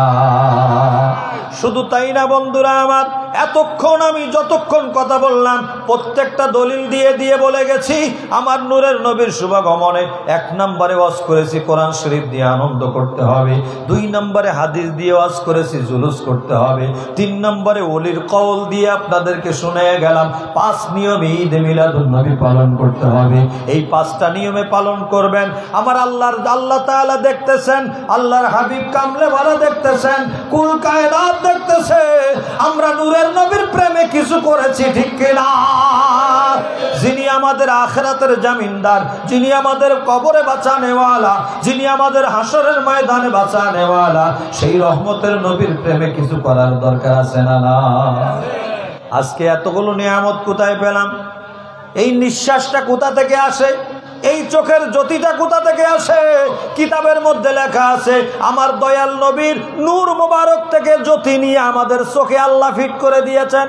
শুধু তাই না বন্ধুরা আমার, এতক্ষণ আমি যতক্ষণ কথা বললাম প্রত্যেকটা দলিল দিয়ে দিয়ে বলে গেছি আমার নূরের নবীর শুভাগমনে 1 নম্বরে ওয়াজ করেছি কোরআন শরীফ দিয়ে আনন্দ করতে হবে, 2 নম্বরে হাদিস দিয়ে ওয়াজ করেছি জুলুস করতে হবে, 3 নম্বরে ওলির কওল দিয়ে আপনাদেরকে শুনিয়ে গেলাম 5 নিয়মে ঈদে মিলাদুন নবী পালন করতে হবে। এই 5টা নিয়মে পালন করবেন। আমার আল্লাহ তাআলা দেখতেছেন, আল্লাহর হাবিব কামলেওয়ালা দেখতেছেন, কুল কায়নাত দেখতেছে আমরা নূরের নবীর প্রেমে কিছু করেছি, ঠিক কিনা? যিনি আমাদের আখিরাতের জামিনদার, যিনি আমাদের কবরে বাঁচানেওয়ালা, যিনি আমাদের হাসরের ময়দানে বাঁচানেওয়ালা, সেই রহমতের নবীর প্রেমে কিছু করার দরকার আছে না? না। আজকে এতগুলো নিয়ামত কোথায় পেলাম? এই নিঃশ্বাসটা কোথা থেকে আসে? এই চোখের জ্যোতিটা কোথা থেকে আসে? কিতাবের মধ্যে লেখা আছে আমার দয়াল নবীর নূর মোবারক থেকে জ্যোতি নিয়ে আমাদের চোখে আল্লাহ ফিট করে দিয়েছেন।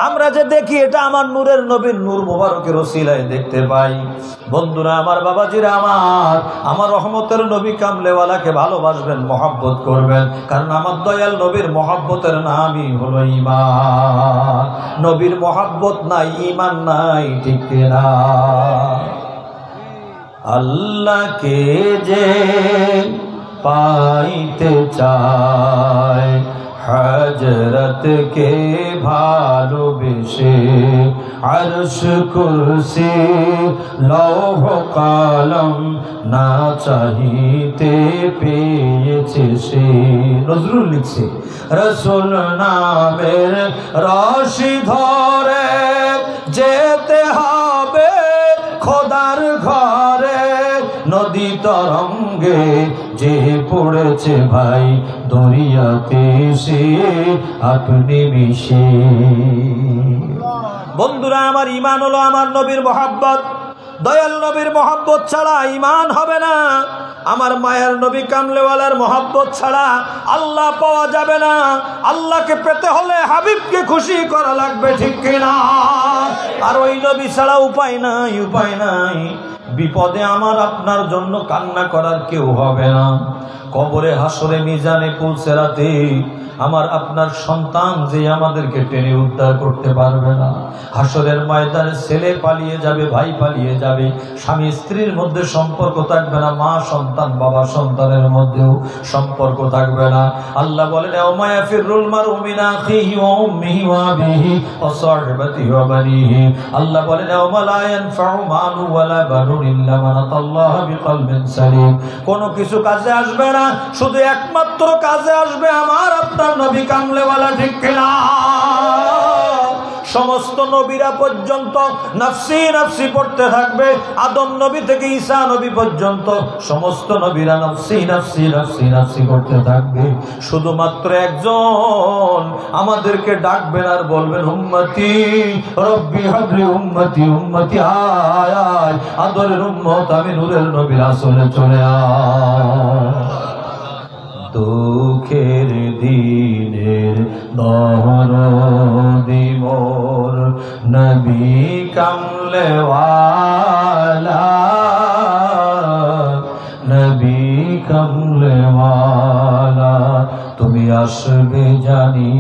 আমরা যে দেখি এটা আমার নূরের নবীর নূর মোবারকের ওসিলায় দেখতে পাই। বন্ধুরা আমার, বাবাজিরা আমার রহমতের নবী কামলেওয়ালাকে ভালোবাসবেন, মহব্বত করবেন, কারণ আমার দয়াল নবীর মহব্বতের নামই হলো ঈমান। নবীর মহব্বত নাই, ঈমান নাই, ঠিক না? আল্লাহকে যে পাইতে চায় হযরত কে ভালোবেসে আরশ কুরসি লৌহ কলম না চাহিতে পেয়েছে সে। নজরুল লিখছে রাসূল নামের রশি ধরে যেতে হবে খোদার ঘরে, নদী তরঙ্গে যে পড়েছে ভাই দরিয়াতে সে আপনি মিশে। বন্ধুরা আমার, ঈমান হলো আমার নবীর মহব্বত। দয়াল নবীর মহব্বত ছাড়া ঈমান হবে না। আমার মায়ের নবী কামলেওয়ালার মহব্বত ছাড়া আল্লাহ পাওয়া যাবে না। আল্লাহকে পেতে হলে হাবিবকে খুশি করা লাগবে, ঠিক কিনা? আর ওই নবী ছাড়া উপায় নাই, উপায় নাই। বিপদে আমার আপনার জন্য কান্না করার কেউ হবে না। কবরে, হাসরে, মিজানে, পুলসেরাতে আমার আপনার সন্তান যে আমাদেরকে টেনে উদ্ধার করতে পারবে না। হাসরের ময়দানে ছেলে পালিয়ে যাবে, ভাই পালিয়ে যাবে, স্বামী স্ত্রীর মধ্যে সম্পর্ক থাকবে না, মা সন্তান, বাবা সন্তানের মধ্যেও সম্পর্ক থাকবে না। আল্লাহ বলেন ইয়াউমা ইয়াফিরুল মারউ মিন আখিহি ওয়া উম্মিহি ওয়া আবিহি ওয়া সাহিবাতিহি ওয়া বানিহি। আল্লাহ বলেন ইয়াউমা লা ইয়ানফাউ মালু ওয়া লা বানুন ইল্লা মান আতাল্লাহা বিকলবিন সালিম। কোনো কিছু কাজে আসবে আসবে না, শুধু একমাত্র কাজে আসবে আমার আপনার নবী কামলেওয়ালা, ঠিক কিনা? সমস্ত নবীরা পর্যন্ত নফসি নফসি পড়তে থাকবে, আদম নবী থেকে ঈসা নবী পর্যন্ত সমস্ত নবীরা নফসি নফসি নফসি নফসি করতে থাকবে। শুধুমাত্র একজন আমাদেরকে ডাকবেন আর বলবেন উম্মতি রব্বি হাবলি উম্মতি উম্মতি, আয় আয় আদরের উম্মত, আমি নূরের নবী রাসূলে চলে আয়। দুঃখের দিনের দরদি মোর নবী কামলেওয়ালা, নবী কামলেওয়ালা, তুমি আসবে জানি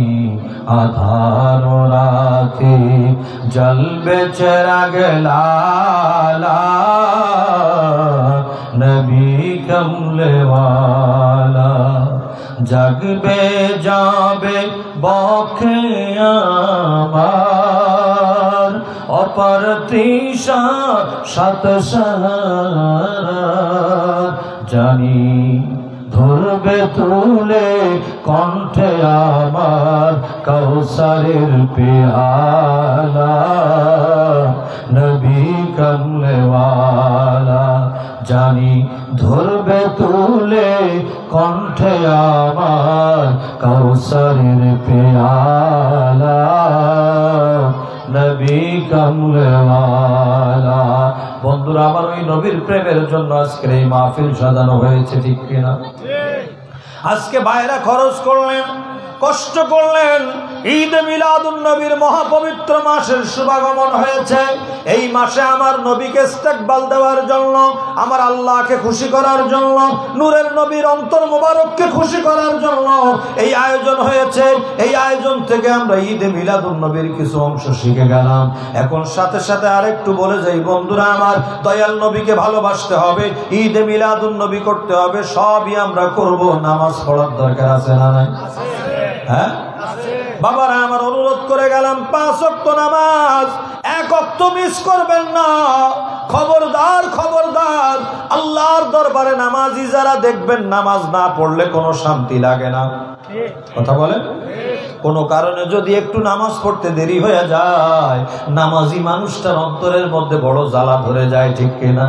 আধার রাতে, জ্বলবে চিরাগ লালা, নবী কামলেওয়ালা, জাগবে যাবে বক্ষে আমার, অপার তৃষা সাত সারা, জানি ধরবে তুলে কণ্ঠে আমার কাউসারের পেয়ালা, নবী কামলেওয়ালা, জানি ধরবে তুলে কণ্ঠে আমার কাউসারের পেয়ালা, নবী কামলেওয়ালা। বন্ধুরা আমার, ওই নবীর প্রেমের জন্য আজকের এই মাহফিল সাজানো হয়েছে, ঠিক কিনা? আজকে ভাইরা খরচ করলেন, কষ্ট করলেন, ঈদ মিলাদুন নবীর মহাপবিত্র মাসের শুভাগমন হয়েছে। এই মাসে আমার নবীকে ইস্তেকবাল দেওয়ার জন্য, আমার আল্লাহকে খুশি করার জন্য, নূরের নবীর অন্তর মোবারককে খুশি করার জন্য এই আয়োজন হয়েছে। এই আয়োজন থেকে আমরা ঈদ মিলাদুন নবীর কিছু অংশ শিখে গেলাম। এখন সাথে সাথে আরেকটু বলে যাই, বন্ধুরা আমার, দয়াল নবীকে ভালোবাসতে হবে, ঈদ মিলাদুন নবী করতে হবে, সবই আমরা করব। নামাজ পড়ার দরকার আছে না নাই? হ্যাঁ বাবারা, আমার অনুরোধ করে গেলাম, 5 ওয়াক্ত নামাজ 1 ওয়াক্ত মিস করবেন না। খবরদার খবরদার, আল্লাহর দরবারে নামাজি যারা দেখবেন নামাজ না পড়লে কোনো শান্তি লাগে না। কথা বলে, কোনো কারণে যদি একটু নামাজ পড়তে দেরি হয়ে যায়, নামাজি মানুষটার অন্তরের মধ্যে বড় জ্বালা ধরে যায়, ঠিক কিনা?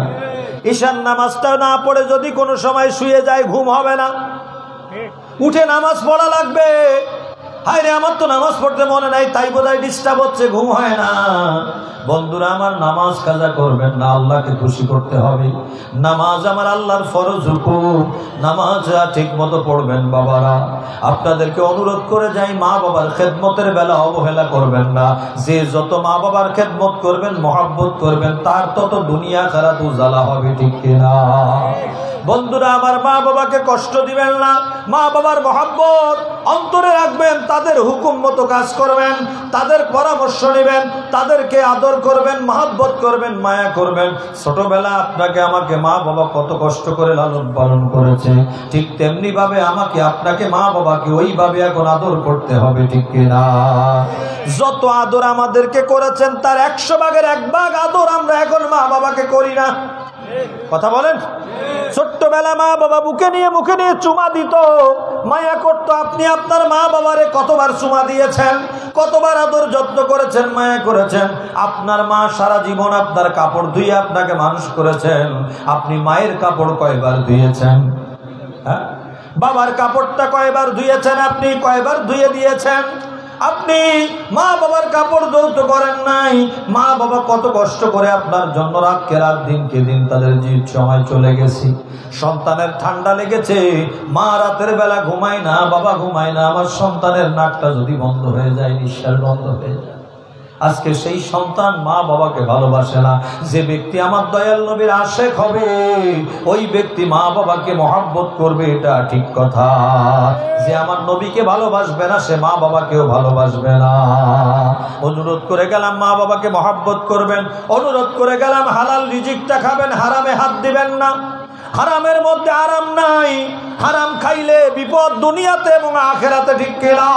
ঈশান নামাজটা না পড়ে যদি কোনো সময় শুয়ে যায়, ঘুম হবে না, উঠে নামাজ পড়া লাগবে। হায় রে, আমার তো নামাজ পড়তে মনে নাই, তাই বোধহয় ডিস্টার্ব হচ্ছে, ঘুম হয় না। বন্ধুরা আমার, নামাজ কাজা করবেন না, আল্লাহকে খুশি করতে হবে। নামাজ আমার আল্লাহর ফরজ হুকুম, নামাজ ঠিক মতো পড়বেন। বাবারা, আপনাদেরকে অনুরোধ করে যাই, মা বাবার খেদমতের বেলা অবহেলা করবেন না। যে যত মা বাবার খেদমত করবেন, মহব্বত করবেন, তার তত দুনিয়া খারাপ উজালা হবে, ঠিক কিনা? বন্ধুরা আমার, মা বাবাকে কষ্ট দিবেন না, মা বাবার মহব্বত অন্তরে রাখবেন, তাদের হুকুম মতো কাজ করবেন, তাদের পরামর্শ নেবেন, তাদেরকে আদর করবেন, মহব্বত করবেন, মায়া করবেন। ছোটবেলা আপনাকে আমাকে মা বাবা কত কষ্ট করে লালন পালন করেছে, ঠিক তেমনি ভাবে আমাকে আপনাকে মা বাবাকে ওইভাবে এখন আদর করতে হবে, ঠিক কিনা? যত আদর আমাদেরকে করেছেন তার 100 ভাগের 1 ভাগ আদর আমরা এখন মা বাবাকে করি না। কথা বলেন, ছোট্টবেলা মা বাবা মুখে নিয়ে চুমা দিত, মায়া করতো। আপনি আপনার মা বাবারে কতবার চুমা দিয়েছেন, কতবার আদর যত্ন করেছেন, মায়া করেছেন? আপনার মা সারা জীবন আপনার কাপড় ধুয়ে আপনাকে মানুষ করেছেন, আপনি মায়ের কাপড় কয়বার ধুয়েছেন? হ্যাঁ, বাবার কাপড়টা কয়বার ধুয়েছেন? আপনি কয়বার ধুয়ে দিয়েছেন? আপনি মা বাবার কাপড় ধৌত করেন নাই। মা বাবা কত কষ্ট করে আপনার জন্য রাতকে রাত, দিনকে দিন তাদের যে সময় চলে গেছি। সন্তানের ঠান্ডা লেগেছে, মা রাতের বেলা ঘুমায় না, বাবা ঘুমায় না। আমার সন্তানের নাকটা যদি বন্ধ হয়ে যায়, নিঃশ্বাস বন্ধ হয়ে যায়, আজকে সেই সন্তান মা বাবাকে ভালোবাসে না। যে ব্যক্তি আমার দয়াল নবীর আশেক হবে, ওই ব্যক্তি মা বাবাকে মহব্বত করবে, এটা ঠিক কথা। যে আমার নবীকে ভালোবাসবে না, সে মা বাবাকেও ভালোবাসবে না। অনুরোধ করে গেলাম, মা বাবাকে মহব্বত করবেন। অনুরোধ করে গেলাম, হালাল রিজিকটা খাবেন, হারামে হাত দিবেন না। হারামের মধ্যে আরাম নাই, হারাম খাইলে বিপদ দুনিয়াতে এবং আখেরাতে, ঠিক কিনা?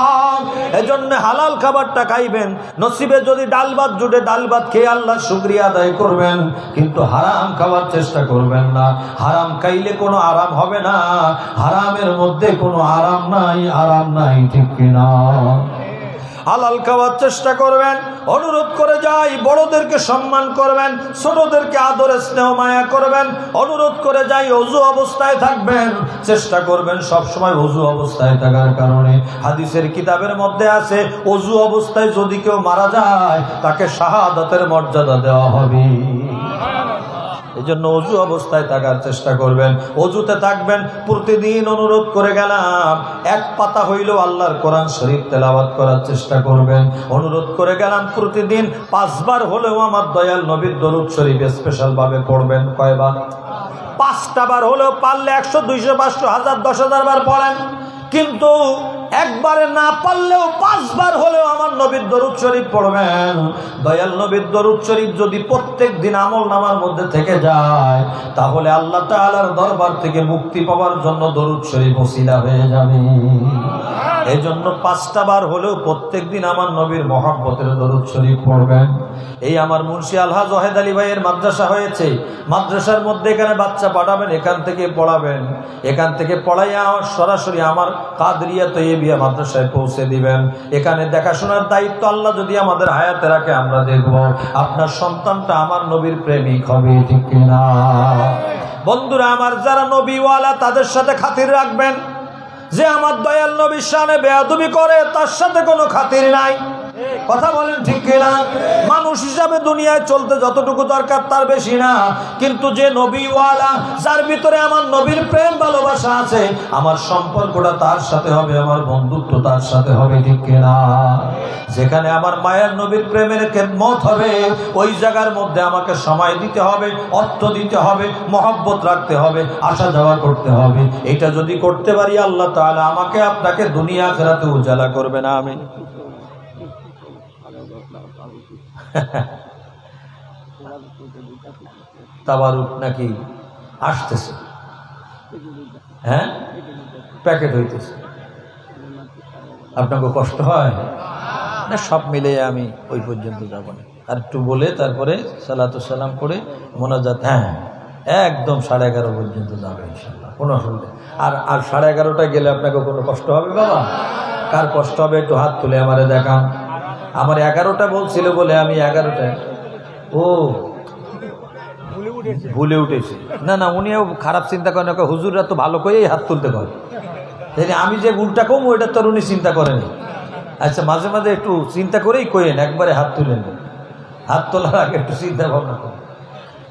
এজন্য হালাল খাবারটা খাইবেন। নসিবে যদি ডাল ভাত জুটে ডাল ভাত খেয়ে আল্লাহ শুকরিয়া আদায় করবেন, কিন্তু হারাম খাওয়ার চেষ্টা করবেন না। হারাম খাইলে কোনো আরাম হবে না, হারামের মধ্যে কোনো আরাম নাই, আরাম নাই, ঠিক কিনা? হালাল খাওয়ার চেষ্টা করবেন। অনুরোধ করে যাই, বড়দেরকে সম্মান করবেন, ছোটদেরকে আদরে স্নেহ মায়া করবেন। অনুরোধ করে যাই, ওযু অবস্থায় থাকবেন, চেষ্টা করবেন সব সময় ওযু অবস্থায় থাকার কারণে হাদিসের কিতাবের মধ্যে আছে, ওযু অবস্থায় যদি কেউ মারা যায় তাকে শাহাদাতের মর্যাদা দেওয়া হবে। এই জন্য ওযু অবস্থায় থাকার চেষ্টা করবেন, ওযুতে থাকবেন। প্রতিদিন অনুরোধ করে গেলাম, এক পাতা হইলেও আল্লাহর কোরআন শরীফ তেলাওয়াত করার চেষ্টা করবেন। অনুরোধ করে গেলাম, প্রতিদিন 5 বার হলেও আমার দয়াল নবীর দরুদ শরীফ স্পেশাল ভাবে পড়বেন। কয়বার? 5টা বার হলেও, পারলে 100, 200, 500, 1000, 10,000 বার পড়েন। কিন্তু একবারে না পারলেও 5 বার হলেও আমার নবীর দরুদ শরীফ পড়বেন। দয়াল নবীর দরুদ শরীফ যদি প্রত্যেক দিন আমল নামার মধ্যে থেকে যায়, তাহলে আল্লাহ তাআলার দরবার থেকে মুক্তি পাওয়ার জন্য দরুদ শরীফ ওসিলা হয়ে যাবে। এই জন্য 5টা বার হলেও প্রত্যেক দিন আমার নবীর মহব্বতের দরুদ শরীফ পড়বেন। এই আমার মুন্সি আলহাজ ওয়াহেদ আলী ভাইয়ের মাদ্রাসা হয়েছে, মাদ্রাসার মধ্যে এখানে বাচ্চা পাঠাবেন, এখান থেকে পড়াবেন, এখান থেকে পড়াইয়া সরাসরি আমার কাদরিয়া তৈয়বিয়া মাদ্রাসায় পৌঁছে দিবেন। এখানে দেখাশোনার দায়িত্ব আল্লাহ যদি আমাদের হায়াতে রাখে আমরা দেখব আপনার সন্তানটা আমার নবীর প্রেমিক হবে, ঠিক কিনা? বন্ধুরা আমার, যারা নবীওয়ালা তাদের সাথে খাতির রাখবেন। যে আমার দয়াল নবীর শানে বেয়াদবি করে তার সাথে কোনো খাতির নাই। কথা বলেন, ঠিক কিনা? মানুষ হিসাবে দুনিয়ায় চলতে যতটুকু দরকার তার বেশি না, কিন্তু যে নবীওয়ালা, যার ভিতরে আমার নবীর প্রেম ভালোবাসা আছে, আমার সম্পর্কটা তার সাথে হবে, আমার বন্ধুত্ব তার সাথে হবে, ঠিক কিনা? যেখানে আমার মায়ের নবীর প্রেমের খেদমত হবে, ওই জায়গার মধ্যে আমাকে সময় দিতে হবে, অর্থ দিতে হবে, মহব্বত রাখতে হবে, আসা যাওয়া করতে হবে। এটা যদি করতে পারি, আল্লাহ তাআলা আমাকে আপনাকে দুনিয়া আখিরাতে উজালা করবে না। আমিন। তাবারুক নাকি আসতেছে? হ্যাঁ, প্যাকেট হইতেছে। আপনাকে কষ্ট হয় না? সব মিলে আমি ওই পর্যন্ত যাব না, আর একটু বলে তারপরে সালাতু সালাম করে মোনাজাত। হ্যাঁ, একদম 11:30 পর্যন্ত যাবে ইনশাআল্লাহ, কোনো অসুবিধা। আর 11:30টায় গেলে আপনাকে কোনো কষ্ট হবে বাবা? কার কষ্ট হবে একটু হাত তুলে আমারে দেখান। আমার 11টা বলছিল বলে আমি 11টায় ভুলে উঠেছি। না না, উনিও খারাপ চিন্তা করেন, হুজুররা তো ভালো করেই হাত তুলতে পারে। আমি যে উল্টা কম ওইটা তো উনি চিন্তা করেনি। আচ্ছা, মাঝে মাঝে একটু চিন্তা করেই কইেন, একবারে হাত তুলেন। হাত তোলার আগে একটু চিন্তা ভাবনা করেন।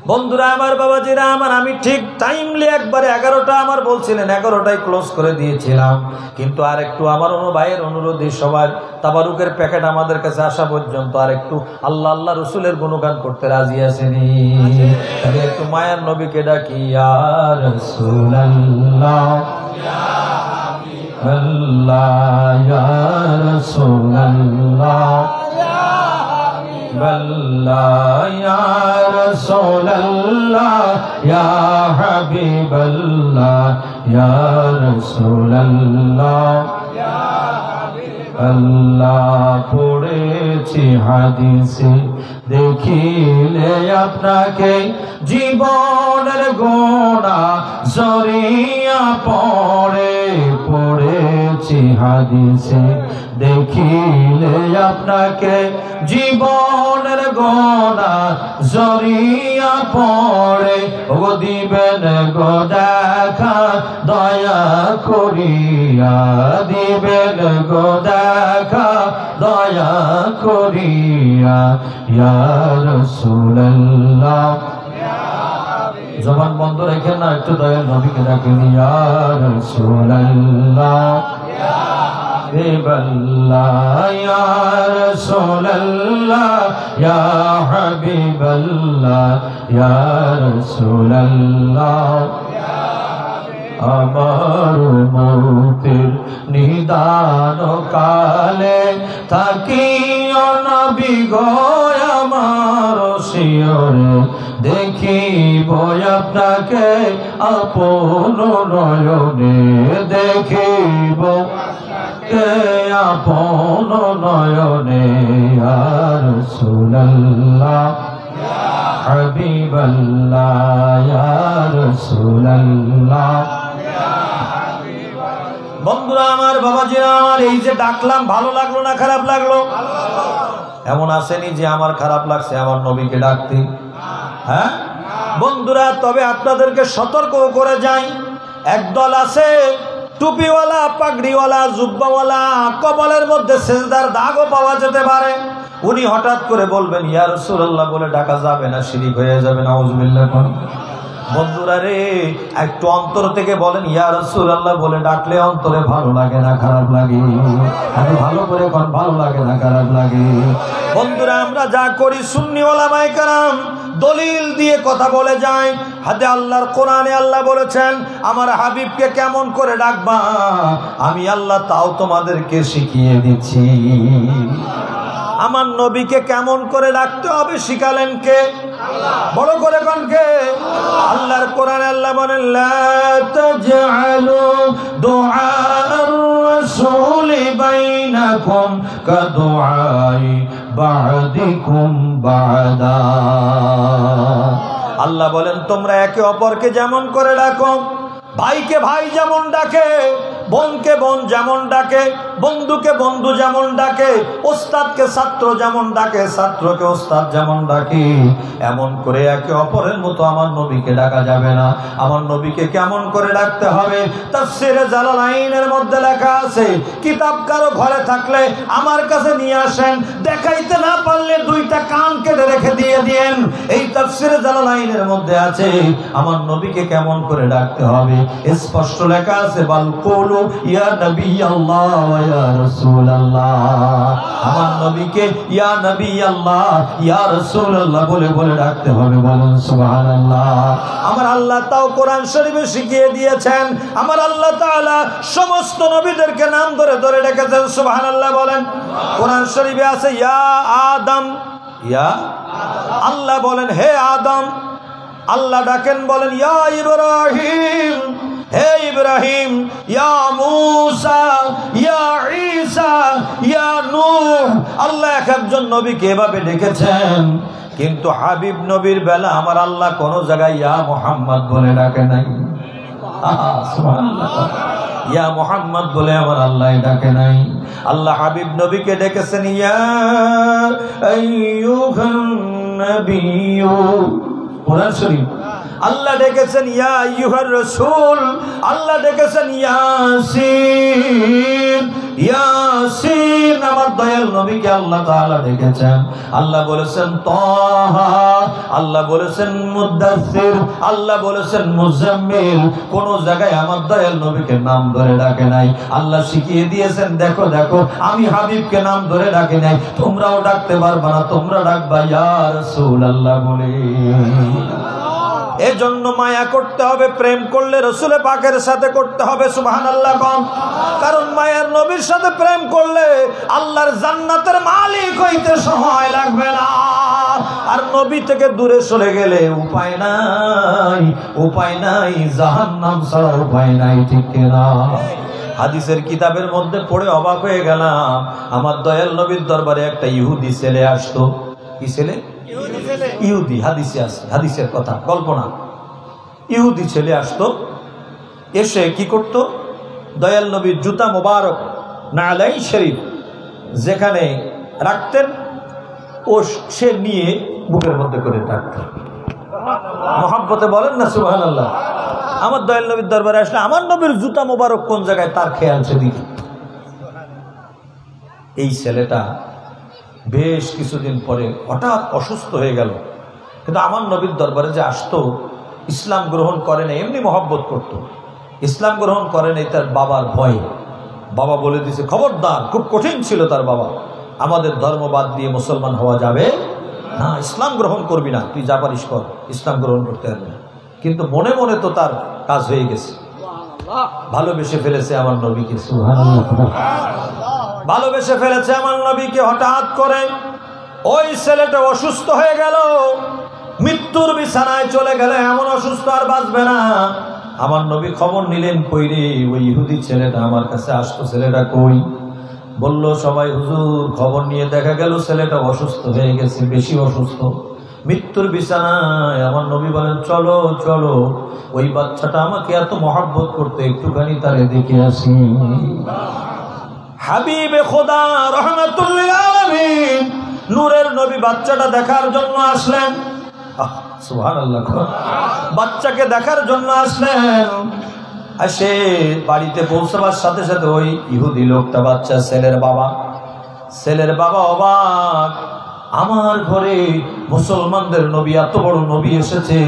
বন্ধুরা আমার, বাবাজিরা আমার, আমি ঠিক টাইমলি একবারে 11টা আমার বলছিলেন, 11টায় ক্লোজ করে দিয়েছিলাম। কিন্তু আর একটু আমার ভাইয়ের অনুরোধে সবার তাবারুকের প্যাকেট আমাদের কাছে আসা পর্যন্ত আর একটু আল্লাহ আল্লাহ রসুলের গুণগান করতে রাজি আছেনি। তাহলে একটু মায়ার নবীকে ডাকি, ইয়া রাসূলুল্লাহ, ইয়া হাবিবাল্লাহ, ইয়া রাসূলুল্লাহ, বল্লাহ, ইয়া রাসূলুল্লাহ, ইয়া হাবিবাল্লাহ, ইয়া রাসূলুল্লাহ, ইয়া হাবিবাল্লাহ। পড়েছি হাদিসে দেখিলে আপনাকে জীবনের গোনা জড়িয়া পড়ে। পড়েছি হাদিসে দেখিলে আপনাকে জীবনের গোনা জড়িয়া পড়ে। ও দিবেন গো দেখা দয়া করিয়া, দিবেন গো দেখা দয়া করিয়া, ইয়া রাসূলুল্লাহ। জবান বন্ধ রেখে না, একটু দয়া নবীকে ডাকেন, ইয়া রাসূলুল্লাহ, ইয়া হাবিবাল্লাহ, ইয়া রাসূলুল্লাহ, ইয়া হাবিবাল্লাহ, ইয়া রাসূলুল্লাহ। আমার মৌতের নিদান কালে থাকিও নবী গো আমার শিয়রে দেখিব আপনাকে আপন নয়নে দেখিব কে আপন নয়নে ইয়া রাসূলুল্লাহ হাবিবাল্লাহ ইয়া রাসূলুল্লাহ। বন্ধুরা আমার, বাবাজিরা আমার, এই যে ডাকলাম ভালো লাগলো না খারাপ লাগলো? এমন আসেনি যে আমার খারাপ লাগছে আমার নবীকে ডাকতে? হ্যাঁ বন্ধুরা, তবে আপনাদেরকে সতর্ক করে যাই, একদল আছে টুপিওয়ালা, পাগড়িওয়ালা, জুব্বাওয়ালা, কপালের মধ্যে সেজদার দাগও পাওয়া যেতে পারে। উনি হঠাৎ করে বলবেন ইয়া রাসূলুল্লাহ বলে ডাকা যাবে না, শিরক হয়ে যাবে, নাউযুবিল্লাহ। বন্ধুরা রে, একটু অন্তর থেকে বলেন ইয়া রাসূলুল্লাহ বলে ডাকলে অন্তরে ভালো লাগে না খারাপ লাগে? আমি ভালো করে কোন ভালো লাগে না খারাপ লাগে? বন্ধুরা, আমরা যা করি সুন্নি ওলামায়ে কেরাম দলিল দিয়ে কথা বলে যায়। হাতে আল্লাহর কোরআনে আল্লাহ বলেছেন আমার হাবিবকে কেমন করে ডাকবা, আমি আল্লাহ তাও তোমাদেরকে শিখিয়ে দিচ্ছি। আমার নবীকে কেমন করে ডাকতে হবে শিখালেন কে? বড় করে কোন কে? আল্লাহর কোরআনে আল্লাহ বলেন লা তাজআলু দুআআর রাসূলি বাইনাকুম কাদুআই বা'দিকুম বা'দা। আল্লাহ বলেন তোমরা একে অপরকে যেমন করে ডাকো, ভাইকে ভাই যেমন ডাকে, বোনকে বোন যেমন ডাকে, বন্ধুকে বন্ধু যেমন ডাকে, ওস্তাদকে ছাত্র যেমন ডাকে, ছাত্রকে ওস্তাদ যেমন ডাকে, এমন করে একে অপরের মতো আমার নবীকে ডাকা যাবে না। আমার নবীকে কেমন করে ডাকতে হবে তাফসীরে জালালাইনের মধ্যে লেখা আছে। কিতাব কারো ঘরে থাকলে আমার কাছে নিয়ে আসেন, দেখাইতে না পারলে দুইটা কান কেটে রেখে দিয়ে দিয়েন। এই তাফসীরে জালালাইনের মধ্যে আছে আমার নবীকে কেমন করে ডাকতে হবে, স্পষ্ট লেখা আছে বাল কুলু ইয়া নবী আল্লাহ ওয়া ইয়া রাসূলুল্লাহ। আমার নবীকে ইয়া নবী আল্লাহ ইয়া রাসূলুল্লাহ বলে বলে ডাকতে হবে, বলুন সুবহানাল্লাহ। আমার আল্লাহ তাও কোরআন শরীফে শিখিয়ে দিয়েছেন। আমার আল্লাহ তাআলা সমস্ত নবীদেরকে নাম ধরে ধরে ডেকেছেন, সুবহানাল্লাহ বলেন। কোরআন শরীফে আছে ইয়া আদম, ইয়া আল্লাহ বলেন হে আদম। আল্লাহ ডাকেন বলেন ইয়া ইব্রাহিম, হে ইব্রাহিম। ইয়া মূসা, ইয়া ঈসা, ইয়া নূহ। আল্লাহ এক একজন নবীকে এভাবে ডেকেছেন, কিন্তু হাবিব নবীর বেলা আমার আল্লাহ কোন জায়গায় ইয়া মুহাম্মদ বলে ডাকে নাই। সুবহানাল্লাহ, ইয়া মুহাম্মদ বলে আমার আল্লাহ ডাকে নাই। আল্লাহ হাবিব নবীকে ডেকেছেন ইয়া আইয়ুহান নবিয়্যু। কোরআন শরীফ আল্লাহ ডেকেছেন ইয়া আইয়ুহার রাসূল, আল্লাহ ডেকেছেন ইয়াসিন, ইয়াসিন। আমার দয়াল নবীকে আল্লাহ তাআলা ডেকেছেন। আল্লাহ বলেছেন তাহা, আল্লাহ বলেছেন মুদাসসির, আল্লাহ বলেছেন মুজাম্মিল। কোন জায়গায় আমার দয়াল নবীকে নাম ধরে ডাকে নাই। আল্লাহ শিখিয়ে দিয়েছেন দেখো দেখো আমি হাবিবকে নাম ধরে ডাকি নাই, তোমরাও ডাকতে পারবা না, তোমরা ডাকবা ইয়া রাসূলুল্লাহ বলে। এজন্য মায়া করতে হবে, প্রেম করলে রসুল পাকের সাথে করতে হবে, সুবহানাল্লাহ কম। কারণ মায়ের নবীর সাথে প্রেম করলে আল্লাহর জান্নাতের মালিক হইতে সময় লাগবে না। আর নবী থেকে দূরে সরে গেলে উপায় নাই, উপায় নাই, জাহান্নাম ছাড়া উপায় নাই, ঠিক কিনা? হাদিসের কিতাবের মধ্যে পড়ে অবাক হয়ে গেলাম, আমার দয়াল নবীর দরবারে একটা ইহুদি ছেলে আসতো। কি ছেলে? ইহুদি। হাদিসে আছে, হাদিসের কথা, গল্প না। ইহুদি ছেলে আসতো, এসে কি করত, দয়াল নবীর জুতা মোবারক নালাই শরীফ যেখানে রাখতেন ও সে নিয়ে বুকের মধ্যে করে রাখতেন। মহব্বতে বলেন না সুবহানাল্লাহ। আমার দয়াল নবীর দরবারে আসলে আমার নবীর জুতা মোবারক কোন জায়গায় তার খেয়াল সেদিকে। এই ছেলেটা বেশ কিছুদিন পরে হঠাৎ অসুস্থ হয়ে গেল, কিন্তু আমার নবীর দরবারে যে আসতো, ইসলাম গ্রহণ করে না, এমনি মহব্বত করত। ইসলাম গ্রহণ করে নাই তার বাবার ভয়ে। বাবা বলে দিয়েছে খবরদার, খুব কঠিন ছিল তার বাবা, আমাদের ধর্ম বাদ দিয়ে মুসলমান হওয়া যাবে না, ইসলাম গ্রহণ করবি না, তুই যা পারিস কর, ইসলাম গ্রহণ করতে পারবি না। কিন্তু মনে মনে তো তার কাজ হয়ে গেছে, ভালোবেসে ফেলেছে আমার নবীকে, সুবহানাল্লাহ, ভালোবেসে ফেলেছে আমার নবীকে। হঠাৎ করে ওই ছেলেটা অসুস্থ হয়ে গেল, মৃত্যুর বিছানায় চলে গেলে, এমন অসুস্থ আর বাঁচবে না। আমার নবী খবর নিলেন, কই রে ওই ইহুদি ছেলেটা আমার কাছে আসতো, ছেলেটা কই? বলল সবাই হুজুর, খবর নিয়ে দেখা গেল ছেলেটা অসুস্থ হয়ে গেছে, বেশি অসুস্থ, মৃত্যুর বিছানায়। আমার নবী বলেন চলো চলো, ওই বাচ্চাটা আমাকে এত মহব্বত করতে, একটুখানি তারে দেখে আসি। হাবিবে খোদা রাহমাতুল লিল আলামিন নূরের নবী বাচ্চাটা দেখার জন্য আসলেন। সুবহানাল্লাহ, বাচ্চাকে দেখার জন্য আসলেন। সে বাড়িতে পৌঁছাবার সাথে সাথে ওই ইহুদি লোকটা, বাচ্চা ছেলের বাবা অবাক, আমার ঘরে মুসলমানদের নবী, এত বড় নবী এসেছে,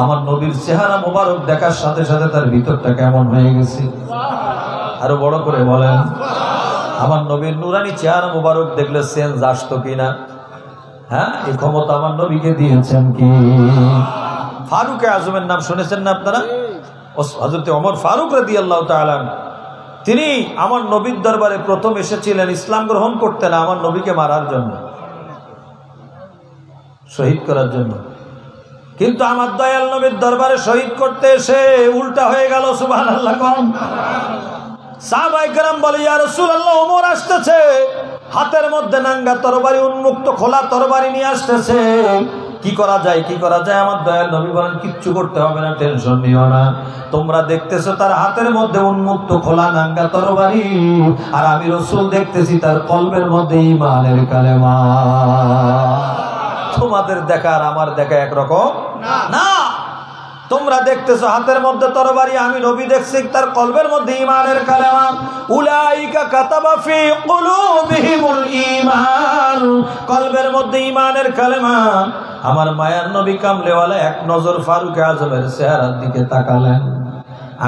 আমার নবীর চেহারা মোবারক দেখার সাথে সাথে তার ভিতরটা কেমন হয়ে গেছে। আরো বড় করে বলেন, আমার নবীর নুরানি চেহারা মোবারক দেখলে চেঞ্জ আসতো কিনা? হ্যাঁ, এই ক্ষমতা আমার নবীকে দিয়েছেন কি? ফারুক আজমের নাম শুনেছেন না আপনারা? হযরত ওমর ফারুক রাদিয়াল্লাহু তাআলা, তিনি আমার নবীর দরবারে প্রথম এসেছিলেন ইসলাম গ্রহণ করতে না, আমার নবীকে মারার জন্য, শহীদ করার জন্য। কিন্তু আমার দয়াল নবীর দরবারে শহীদ করতে এসে উল্টা হয়ে গেল। সুবহানাল্লাহ। সাহাবায়ে কেরাম বলে, ইয়া রাসূলুল্লাহ, ওমর আসতেছে, হাতের মধ্যে নাঙ্গা তরবারি, উন্মুক্ত খোলা তরবারি নিয়ে আসতেছে, কি করা যায়, কি করা যায়? আমার দয়াল নবী বলেন, কিচ্ছু করতে হবে না, টেনশন নিও না, তোমরা দেখতেছো তার হাতের মধ্যে উন্মুক্ত খোলা নাঙ্গা তরবারি, আর আমি রাসূল দেখতেছি তার কলবের মধ্যে ঈমানের কালেমা। তোমাদের দেখা আর আমার দেখা একরকম না। তোমরা দেখতেছো হাতের মধ্যে তরবারি, আমি নবী দেখছি তার কলবের মধ্যে ঈমানের কালেমা। উলাইকা কাতাবা ফি কুলুবিহিমুল ঈমান, কলবের মধ্যে ঈমানের কালেমা। আমার মায়ার নবী কামলেওয়ালা এক নজর ফারুক আজমের চেহারার দিকে তাকালেন।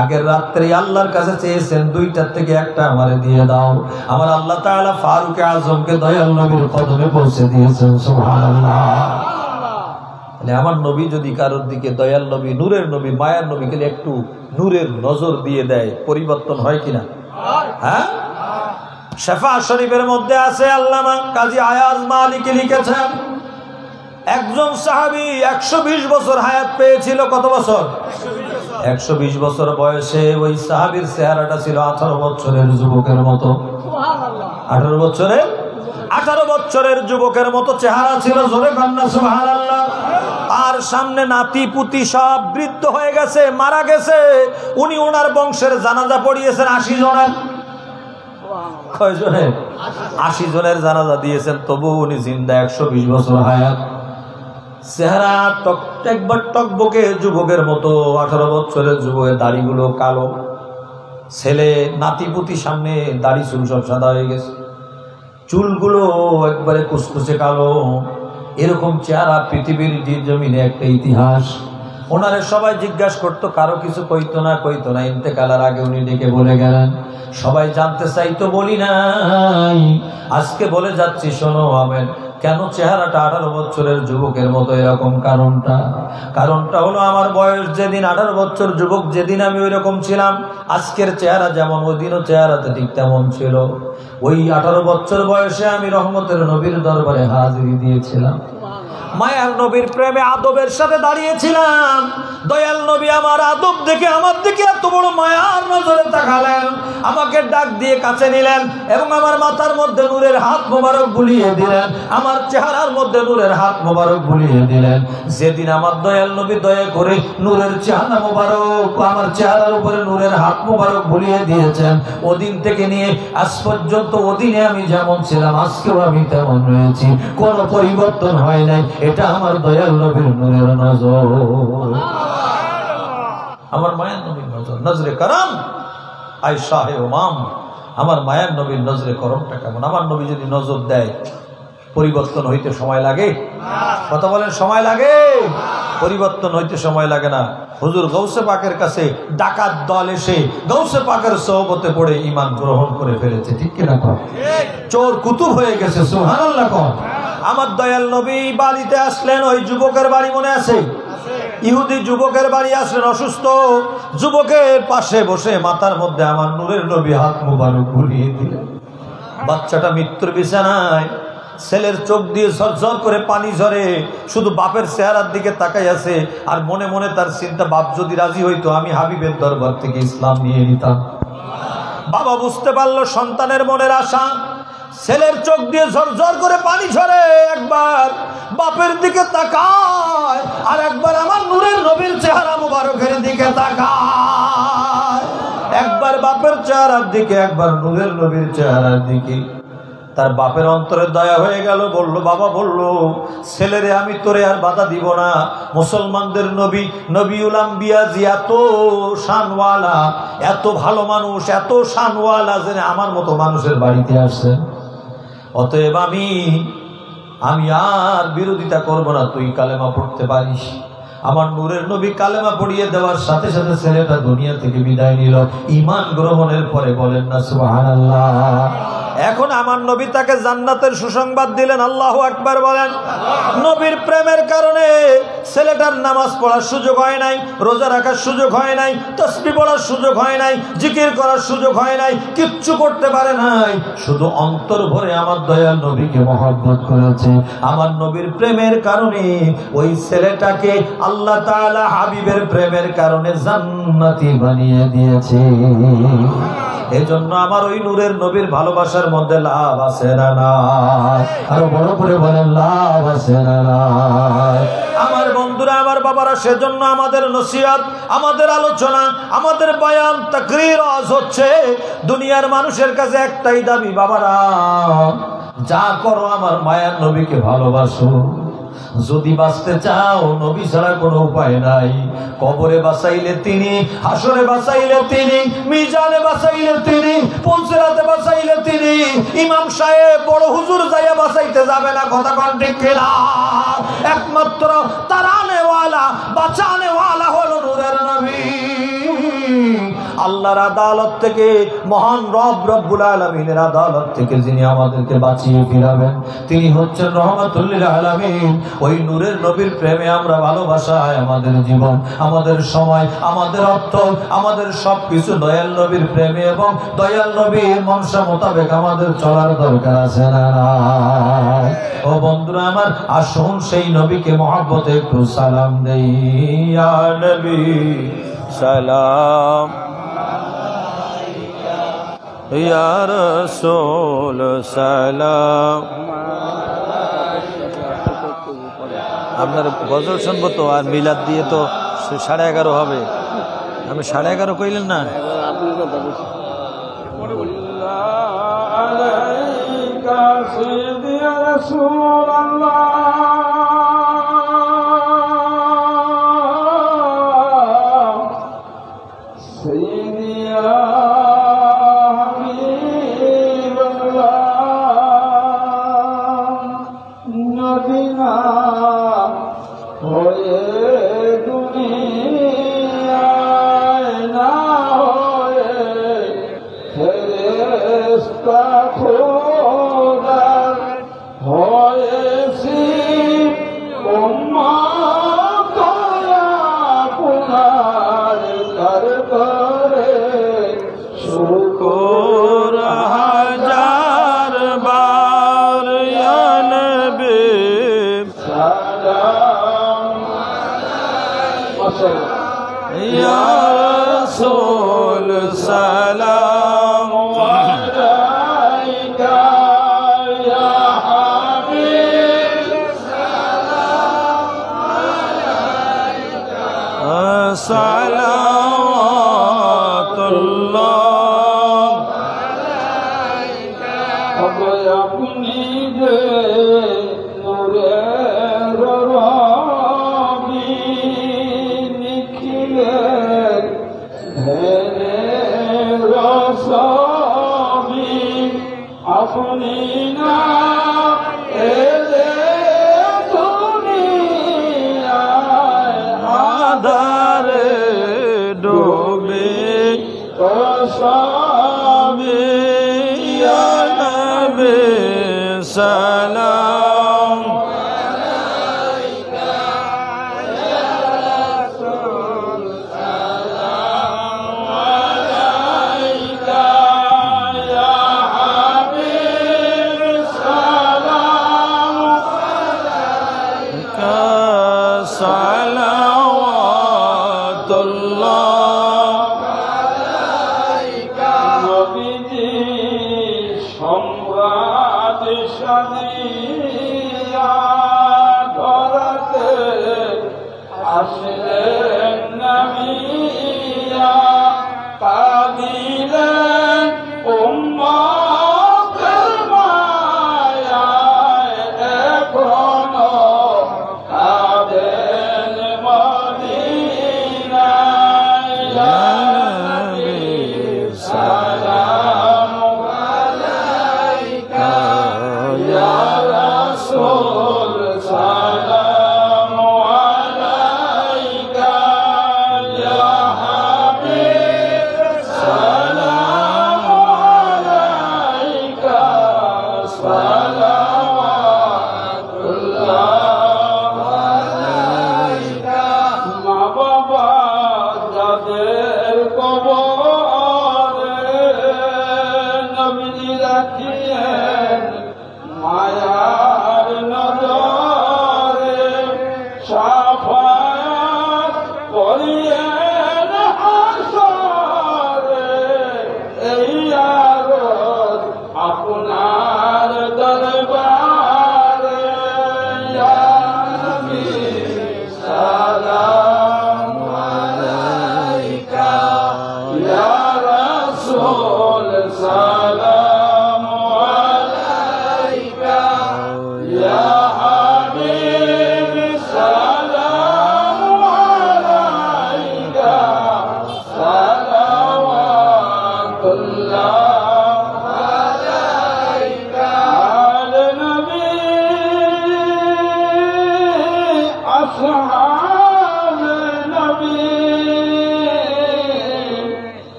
আগের রাত্রে আল্লাহর কাছে চেয়েছেন, দুইটার থেকে একটা আমারে দিয়ে দাও। আমার আল্লাহ তাআলা ফারুক আজমকে দয়াল নবীর কদমে পৌঁছে দিয়েছেন। সুবহানাল্লাহ। আমার নবী যদি কারোর দিকে, দয়াল নবী, নূরের নবী, মায়ার নবীকে একটু নূরের নজর দিয়ে দেয়, পরিবর্তন হয় কিনা? হ্যাঁ, শেফা শরীফের মধ্যে আছে, আল্লামা কাজী আয়াজ মালিকি লিখেছেন, একজন সাহাবী 120 বছর হায়াত পেয়েছিল। কত বছর? 120 বছর বয়সে ওই সাহাবীর চেহারাটা ছিল 18 বছরের যুবকের মতো। 18 বছরের যুবকের মতো চেহারা ছিল। জোরে কান্না সুবহানাল্লাহ। তার সামনে নাতি পুতি সব বৃদ্ধ হয়ে গেছে, মারা গেছে। উনি ওনার বংশের জানাজা পড়িয়েছেন 80 জনের। কয় জনের? 80 জনের জানাজা দিয়েছেন, তবু উনি জিন্দা, 120 বছর হায়াত। চেহারা একবার টকবকে যুবকের মতো, 18 বছরের যুবকের, দাড়িগুলো কালো, ছেলে নাতিপুতি সামনে দাড়ি চুল সব সাদা হয়ে গেছে, চুলগুলো একবারে কুচকুচে কালো। এরকম চেহারা পৃথিবীর জমিনে একটা ইতিহাস। ওনারে সবাই জিজ্ঞাসা করতো, কারো কিছু কইতো না। ইন্তেকালের আগে উনি ডেকে বলে গেলেন, সবাই জানতে চাইতো, বলি নাই, আজকে বলে যাচ্ছি, শোনো। আমেন। কেন চেহারাটা 18 বছরের যুবকের মতো? এরকম কারণটা হলো, আমার বয়স যেদিন 18 বছর যুবক, যেদিন আমি ওই রকম ছিলাম, আজকের চেহারা যেমন, ওই দিনও চেহারাটা ঠিক তেমন ছিল। ওই 18 বছর বয়সে আমি রহমতের নবীর দরবারে হাজিরি দিয়েছিলাম, মায়ার নবীর প্রেমে আদবের সাথে দাঁড়িয়েছিলাম। দয়াল নবী আমার আদব দেখে আমার দিকে এত বড় মায়ার নজরে তাকালেন, আমাকে ডাক দিয়ে কাছে নিলেন এবং আমার মাথার মধ্যে নূরের হাত মোবারক বুলিয়ে দিলেন, আমার চেহারার মধ্যে নূরের হাত মোবারক বুলিয়ে দিলেন। যেদিন আমার দয়াল নবী দয়া করে নূরের চেহারা মোবারক, আমার চেহারার উপরে নূরের হাত মোবারক বুলিয়ে দিয়েছেন, ওদিন থেকে নিয়ে আজ পর্যন্ত, ওদিনে আমি যেমন ছিলাম আজকেও আমি তেমন রয়েছি, কোনো পরিবর্তন হয় নাই। এটা আমার দয়াল নবীর নূরের নজর, আমার মায়ের নবীর নজর, নজরে করম আই শাহে ওমাম। আমার মায়ের নবীর নজরে করমটা কেমন? আমার নবী যদি নজর দেয়, পরিবর্তন হইতে সময় লাগে? কথা বলেন, সময় লাগে? পরিবর্তন হইতে সময় লাগে না। হুজুর গৌসে পাকের কাছে ডাকাত দল এসে গৌসে পাকের সোহবতে পড়ে ঈমান গ্রহণ করে ফেলেছে, ঠিক কিনা? চোর কুতুব হয়ে গেছে। সুবহানাল্লাহ। আমার দয়াল নবী বাড়িতে আসলেন, ওই যুবকের বাড়ি মনে আছে? ইহুদি যুবকের বাড়ি আসলেন, অসুস্থ যুবকের পাশে বসে মাথার মধ্যে আমার নূরের নবী হাত মুবারক বুলিয়ে দিলেন। বাচ্চাটা মৃত্যুর বিছানায়, ছেলের চোখ দিয়ে ঝরঝর করে পানি ঝরে, শুধু বাপের চেহারার দিকে তাকাই আছে আর মনে মনে তার চিন্তা, বাপ যদি রাজি হইতো আমি হাবিবের দরবার থেকে ইসলাম নিয়ে নিতাম। বাবা বুঝতে পারলো সন্তানের মনের আশা, ছেলের চোখ দিয়ে ঝরঝর করে পানি ঝরে, একবার বাপের দিকে তাকায় আর একবার আমার নূরের নবীর চেহারা মুবারকের দিকে তাকায়, একবার বাপের চেহারার দিকে একবার নূরের নবীর চেহারার দিকে। তার বাপের অন্তরে দয়া হয়ে গেল, বলল, বাবা বলল, ছেলেরে আমি তোরে আর বাধা দিব না, মুসলমানদের নবী নবিউল আম্বিয়া জি এত শানওয়ালা, এত ভালো মানুষ, এত শানওয়ালা যে আমার মতো মানুষের বাড়িতে আসছেন, অতএব আমি আর বিরোধিতা করব না, তুই কালেমা পড়তে পারিস। আমার নূরের নবী কালেমা পড়িয়ে দেওয়ার সাথে সাথে ছেলেটা দুনিয়া থেকে বিদায় নিল। ঈমান গ্রহণের পরে বলেন না সুবহানাল্লাহ। এখন আমার নবী তাকে জান্নাতের সুসংবাদ দিলেন, আল্লাহু আকবার বলেন। নবীর প্রেমের কারণে ছেলেটার নামাজ পড়ার সুযোগ হয় নাই, রোজা রাখার সুযোগ হয় নাই, তাসবিহ পড়ার সুযোগ হয় নাই, জিকির করার সুযোগ হয় নাই, কিচ্ছু করতে পারে নাই, শুধু অন্তর ভরে আমার দয়াল নবীকে মহব্বত করেছে। আমার নবীর প্রেমের কারণে ওই ছেলেটাকে আল্লাহ তাআলা হাবিবের প্রেমের কারণে জান্নাতি বানিয়ে দিয়েছে। এজন্য আমার ওই নূরের নবীর ভালোবাসার মধ্যে লাভ আছে না নাই? আরো বড় করে বলেন, লাভ আছে না নাই? আমার বন্ধুরা, আমার বাবারা, সেজন্য আমাদের নসিহত, আমাদের আলোচনা, আমাদের বয়ান, তাকরীর আজ হচ্ছে দুনিয়ার মানুষের কাছে একটাই দাবি, বাবারা যা করো আমার মায়ার নবীকে ভালোবাসো। যদি বাঁচতে চাও নবী ছাড়া কোনো উপায় নাই। কবরে বাঁচাইলে তিনি, হাসরে বাঁচাইলে তিনি, মিজানে বাঁচাইলে তিনি, পুলসিরাতে বাঁচাইলে তিনি। ইমাম সাহেব বড় হুজুর যাইয়া বাঁচাইতে যাবে না, কথা কোন ঠিক কিনা? একমাত্র তারানেওয়ালা, বাঁচানেওয়ালা হলো নূরের নবী। আল্লাহর আদালত থেকে, মহান রব রব্বুল আলামিনের আদালত থেকে যিনি আমাদেরকে বাঁচিয়ে ফিরাবেন তিনি হচ্ছেন রহমাতুল লিল আলামিন। ওই নূরের নবীর প্রেমে আমরা ভালোবাসায় আমাদের জীবন, আমাদের সময়, আমাদের অর্থ, আমাদের সবকিছু দয়াল নবীর প্রেমে এবং দয়াল নবীর মনসা মোতাবেক আমাদের চলার দরকার আছে না? ও বন্ধুরা আমার, আসুন সেই নবীকে মহব্বতে একটু সালাম দেই। ইয়া নবী সালাম, ইয়া রাসূল সালাম। আপনার গজল শুনবো তো, আর মিলাদ দিয়ে তো 11:30 হবে। আমি 11:30 কইলেন না?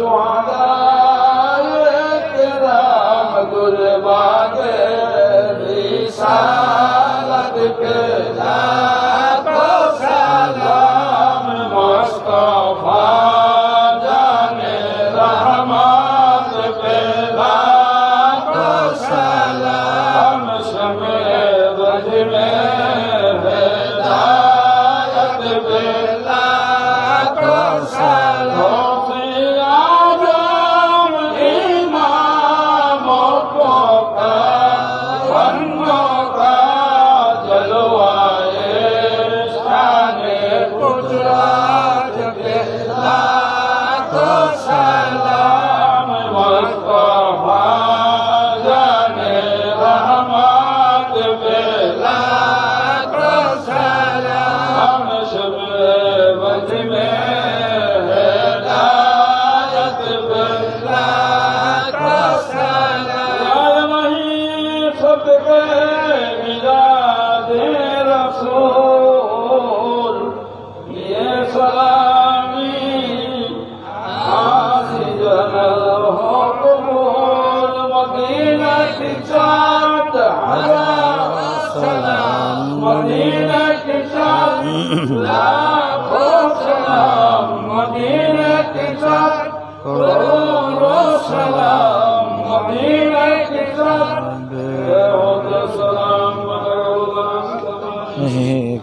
शुहदाए किराम गुरबागे रिसालत पे लाखों सलाम मुस्तफा जाने रहमत पे लाखों सलाम शमे बज में हिदायत पे लाखों सलाम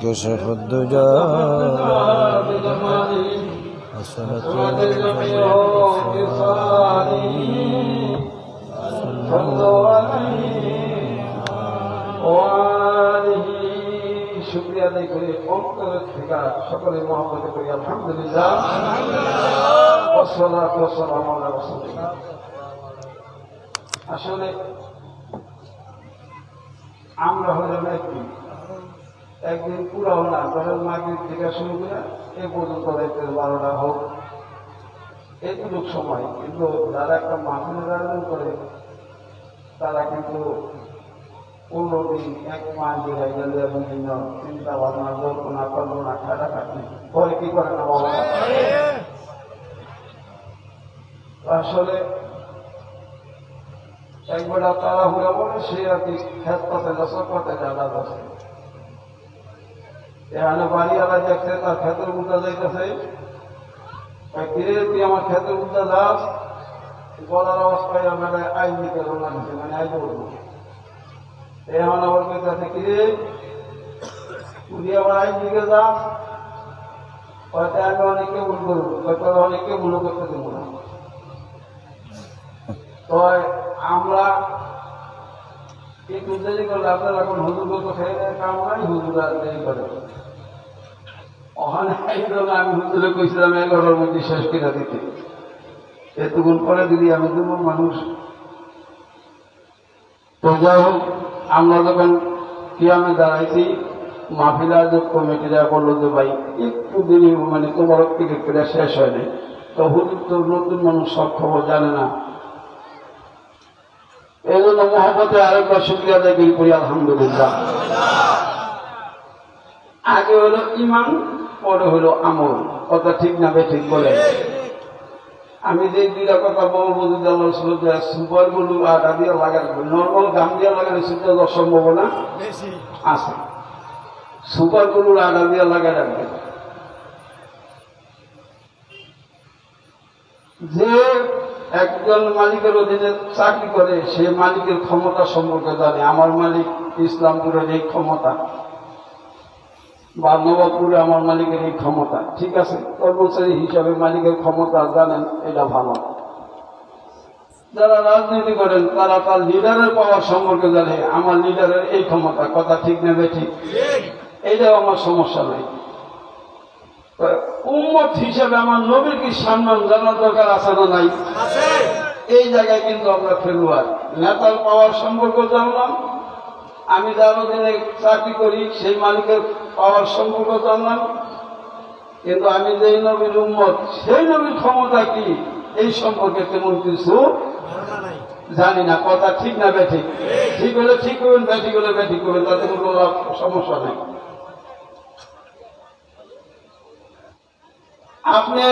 كشف الدجى وصلت शुक्रिया अदा करे अंतर থেকে সকলে মহব্বত করি আলহামদুলিল্লাহ والصلاه والسلام على رسول الله আসলে আমরা হলাম একদিন পুরো না ধরেন মাগরিব থেকে শুরু করে এ পর্যন্ত রাতের 12টা হোক এটুকু সময় কিন্তু যারা একটা মাহফিলের আয়োজন করে তারা কিন্তু 15 দিন 1 মাস ধরে গেলে বিভিন্ন চিন্তা ভাবনা কল্পনা কল্পনা খাটাখাটি পরে কি করে না বাবা আসলে একবার তারা হুড়া বলে সে আর কি খেত পাতে দশক পাতে জানা আছে এখানে বাড়িওয়ালা দেখছে তার ক্ষেতের উল্টা যাইতেছে কিরে তুই আমার ক্ষেতের উল্টা যাস গলার আওয়াজ পাই আমরা আইন দিকে রোনা দিচ্ছে মানে আই বলবো এখন আবার কইতেছে কিরে তুই আবার আইন দিকে যাস হয়তো আমি অনেককে ভুল করবো হয়তো অনেককে ভুল করতে দেবো না তো আমরা একটু দেরি করলে আপনারা এখন হুজুর বলতো খেয়ে কাম নাই হুজুর আর দেরি করে ওখানে আমি হুজুরে কইছিলাম 11টার মধ্যে শেষ কিনা দিতে এতক্ষণ পরে দিদি আমি দেবো মানুষ তো যাই হোক আমরা যখন কিয়ামে দাঁড়াইছি মাহফিল আয়োজক কমিটিরা বললো যে ভাই একটু দেরি মানে তোমার থেকে ক্রীড়া শেষ হয়নি তো হুজুর তো নতুন মানুষ সব খবর জানে না এই জন্য মহব্বতে আরেকবার শুক্রিয়া আদায় করি আলহামদুলিল্লাহ আগে হলো ইমান পরে হলো আমল কথা ঠিক না বে ঠিক বলে আমি যে দুইটা কথা বলবো সুপার গুলো আটা দিয়ে লাগানো নর্মাল গাম দিয়ে লাগানো সেটা অসম্ভব না আছে সুপার গুলোর আটা দিয়ে লাগাই রাখবে যে একজন মালিকের অধীনে চাকরি করে সে মালিকের ক্ষমতা সম্পর্কে জানে আমার মালিক ইসলামপুরের এই ক্ষমতা বা নবাবপুরে আমার মালিকের এই ক্ষমতা ঠিক আছে কর্মচারী হিসাবে মালিকের ক্ষমতা জানেন এটা ভালো যারা রাজনীতি করেন তারা তার লিডারের পাওয়ার সম্পর্কে জানে আমার লিডারের এই ক্ষমতা কথা ঠিক নেবে ঠিক এইটাও আমার সমস্যা নেই উম্মত হিসেবে আমার নবীর কি সম্মান জানার দরকার আছে না নাই এই জায়গায় কিন্তু আমরা ফেলুয়ার নেতার পাওয়ার সম্পর্ক জানলাম আমি যার অধীনে চাকরি করি সেই মালিকের পাওয়ার সম্পর্ক জানলাম কিন্তু আমি যেই নবীর উম্মত সেই নবীর ক্ষমতা কি এই সম্পর্কে তেমন কিছু জানি না কথা ঠিক না ব্যাঠিক ঠিক হলে ঠিক করবেন ব্যাঠিক হলে ব্যাঠিক করবেন তাতে কোনো সমস্যা নেই আপনি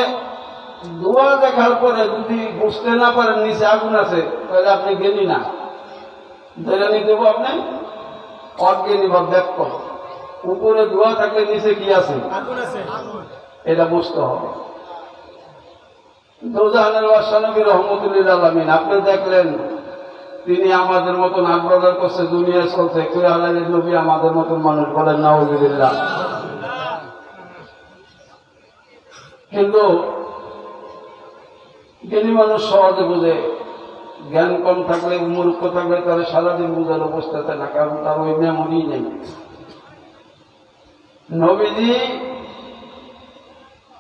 ধোঁয়া দেখার পরে যদি বুঝতে না পারেন নিচে আগুন আছে তাহলে আপনি জ্ঞানী না, ধরে নিয়ে দেবো আপনি অজ্ঞানী বা ব্যক্ত। উপরে ধোঁয়া থাকলে নিচে কি আছে এটা বুঝতে হবে। দোজাহানের বাদশা নবী রহমতুল্লিল আলামিন আপনি দেখলেন তিনি আমাদের মতন আগ্রহ করছে, দুনিয়া চলছে, কেউ আল্লাহর নবী আমাদের মতন মানুষ বলেন নাউযুবিল্লাহ। কিন্তু জ্ঞানী মানুষ সহজে বুঝে, জ্ঞান কম থাকলে মূর্খ থাকলে তাহলে সারাদিন বুঝার অবস্থাতে না, কারণ তার ওই মেমোরি নেই। নবীজি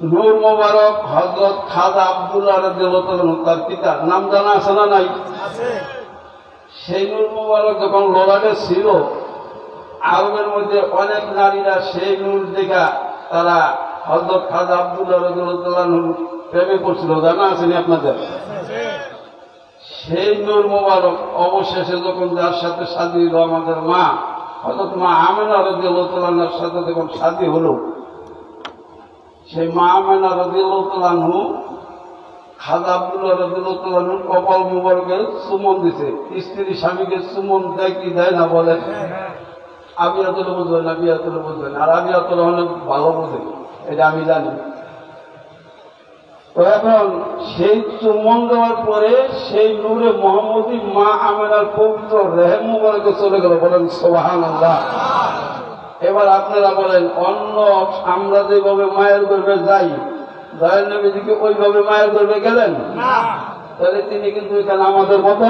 নূর মোবারক হযরত খাজা আব্দুল্লাহ রাদিয়াল্লাহু তাআলা তার পিতার নাম জানা আছে না নাই? সেই নূর মোবারক যখন ললাটে ছিল, আরবের মধ্যে অনেক নারীরা সেই নূর দেখা তারা হযরত খাজা আব্দুল্লাহ রাদিয়াল্লাহু তাআলা প্রেমে পড়ছিল, জানা আছেনি আপনাদের? সেই নূর মোবারক অবশেষে যখন যার সাথে শাদী হলো, আমাদের মা হযরত মা আমেনা রাদিয়াল্লাহু তাআলার সাথে যখন শাদী হলো, সেই মা আমেনা রাদিয়াল্লাহু তাআলা খাজা আব্দুল্লাহ রাদিয়াল্লাহু তাআলা কপাল মুবারকে চুমন দিছে। স্ত্রী স্বামীকে চুমন দেয় কি দেয় না বলেন? আবিয়াতুল বুঝবেন, আবিয়াতুল বুঝবেন, আর আবিয়াতুল অনেক ভালো বোঝে, এটা আমি জানি। তো এখন সেই চুমন দেওয়ার পরে সেই নূরে মোহাম্মদী মা আমেনার পবিত্র রেহেম মুবারকে চলে গেল, বলেন সুবহানাল্লাহ। এবার আপনারা বলেন, অন্য আমরা যেভাবে মায়ের গর্ভে যাই, দয়াল নবীজিকে ওইভাবে মায়ের গর্ভে গেলেন? তাহলে তিনি কিন্তু এখানে আমাদের মতো।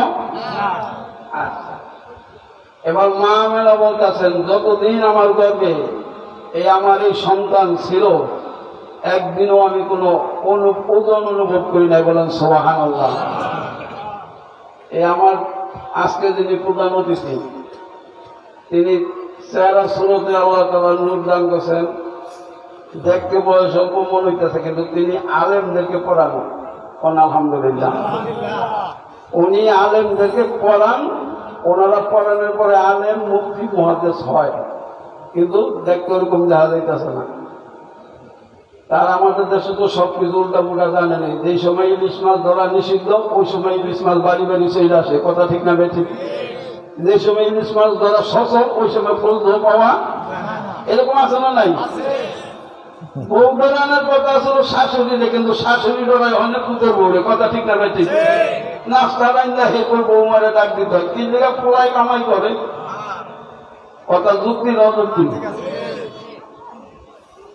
আচ্ছা, এবার মা আমেনা বলতেছেন, যতদিন আমার গর্ভে আমার এই সন্তান ছিল, একদিনও আমি কোনো ওজন অনুভব করি নাই, বলেন সুবহানাল্লাহ। আমার আজকে যিনি প্রধান অতিথি, তিনি চেহারা সুরতে আল্লাহ তাআলা নূর দান করেছেন, দেখতে বয়স অল্প মনে হইতেছে, কিন্তু তিনি আলেমদেরকে পড়ানো, আলহামদুলিল্লাহ। উনি আলেমদেরকে পড়ান, ওনারা পড়ানোর পরে আলেম মুফতি মুহাদ্দিস হয়, কিন্তু দেখতে ওরকম দেখা যাইতেছে না। তার আমাদের দেশে তো সবকিছু উল্টা পুল্টা জানে নেই। যেই সময় ইলিশ মাছ ধরা নিষিদ্ধ, ওই সময় ইলিশ মাছ বাড়ি বাড়ি চলে আসে, কথা ঠিক না বেঠিক? যে সময় ইলিশ মাছ ধরা সচল, ওই সময় ফুল ধো পাওয়া, এরকম আছে না নাই? বউ ডরানোর কথা আসলে শাশুড়িরে, কিন্তু শাশুড়ি ডরায় অনেক পুজোর বউরে, কথা ঠিক না বেঠিক? নাস্তা রান্না হে করে বউ মারে ডাক দিতে হয়, তিন জায়গা পোড়াই কামাই করে, কথা যুক্তি না অযুক্তি?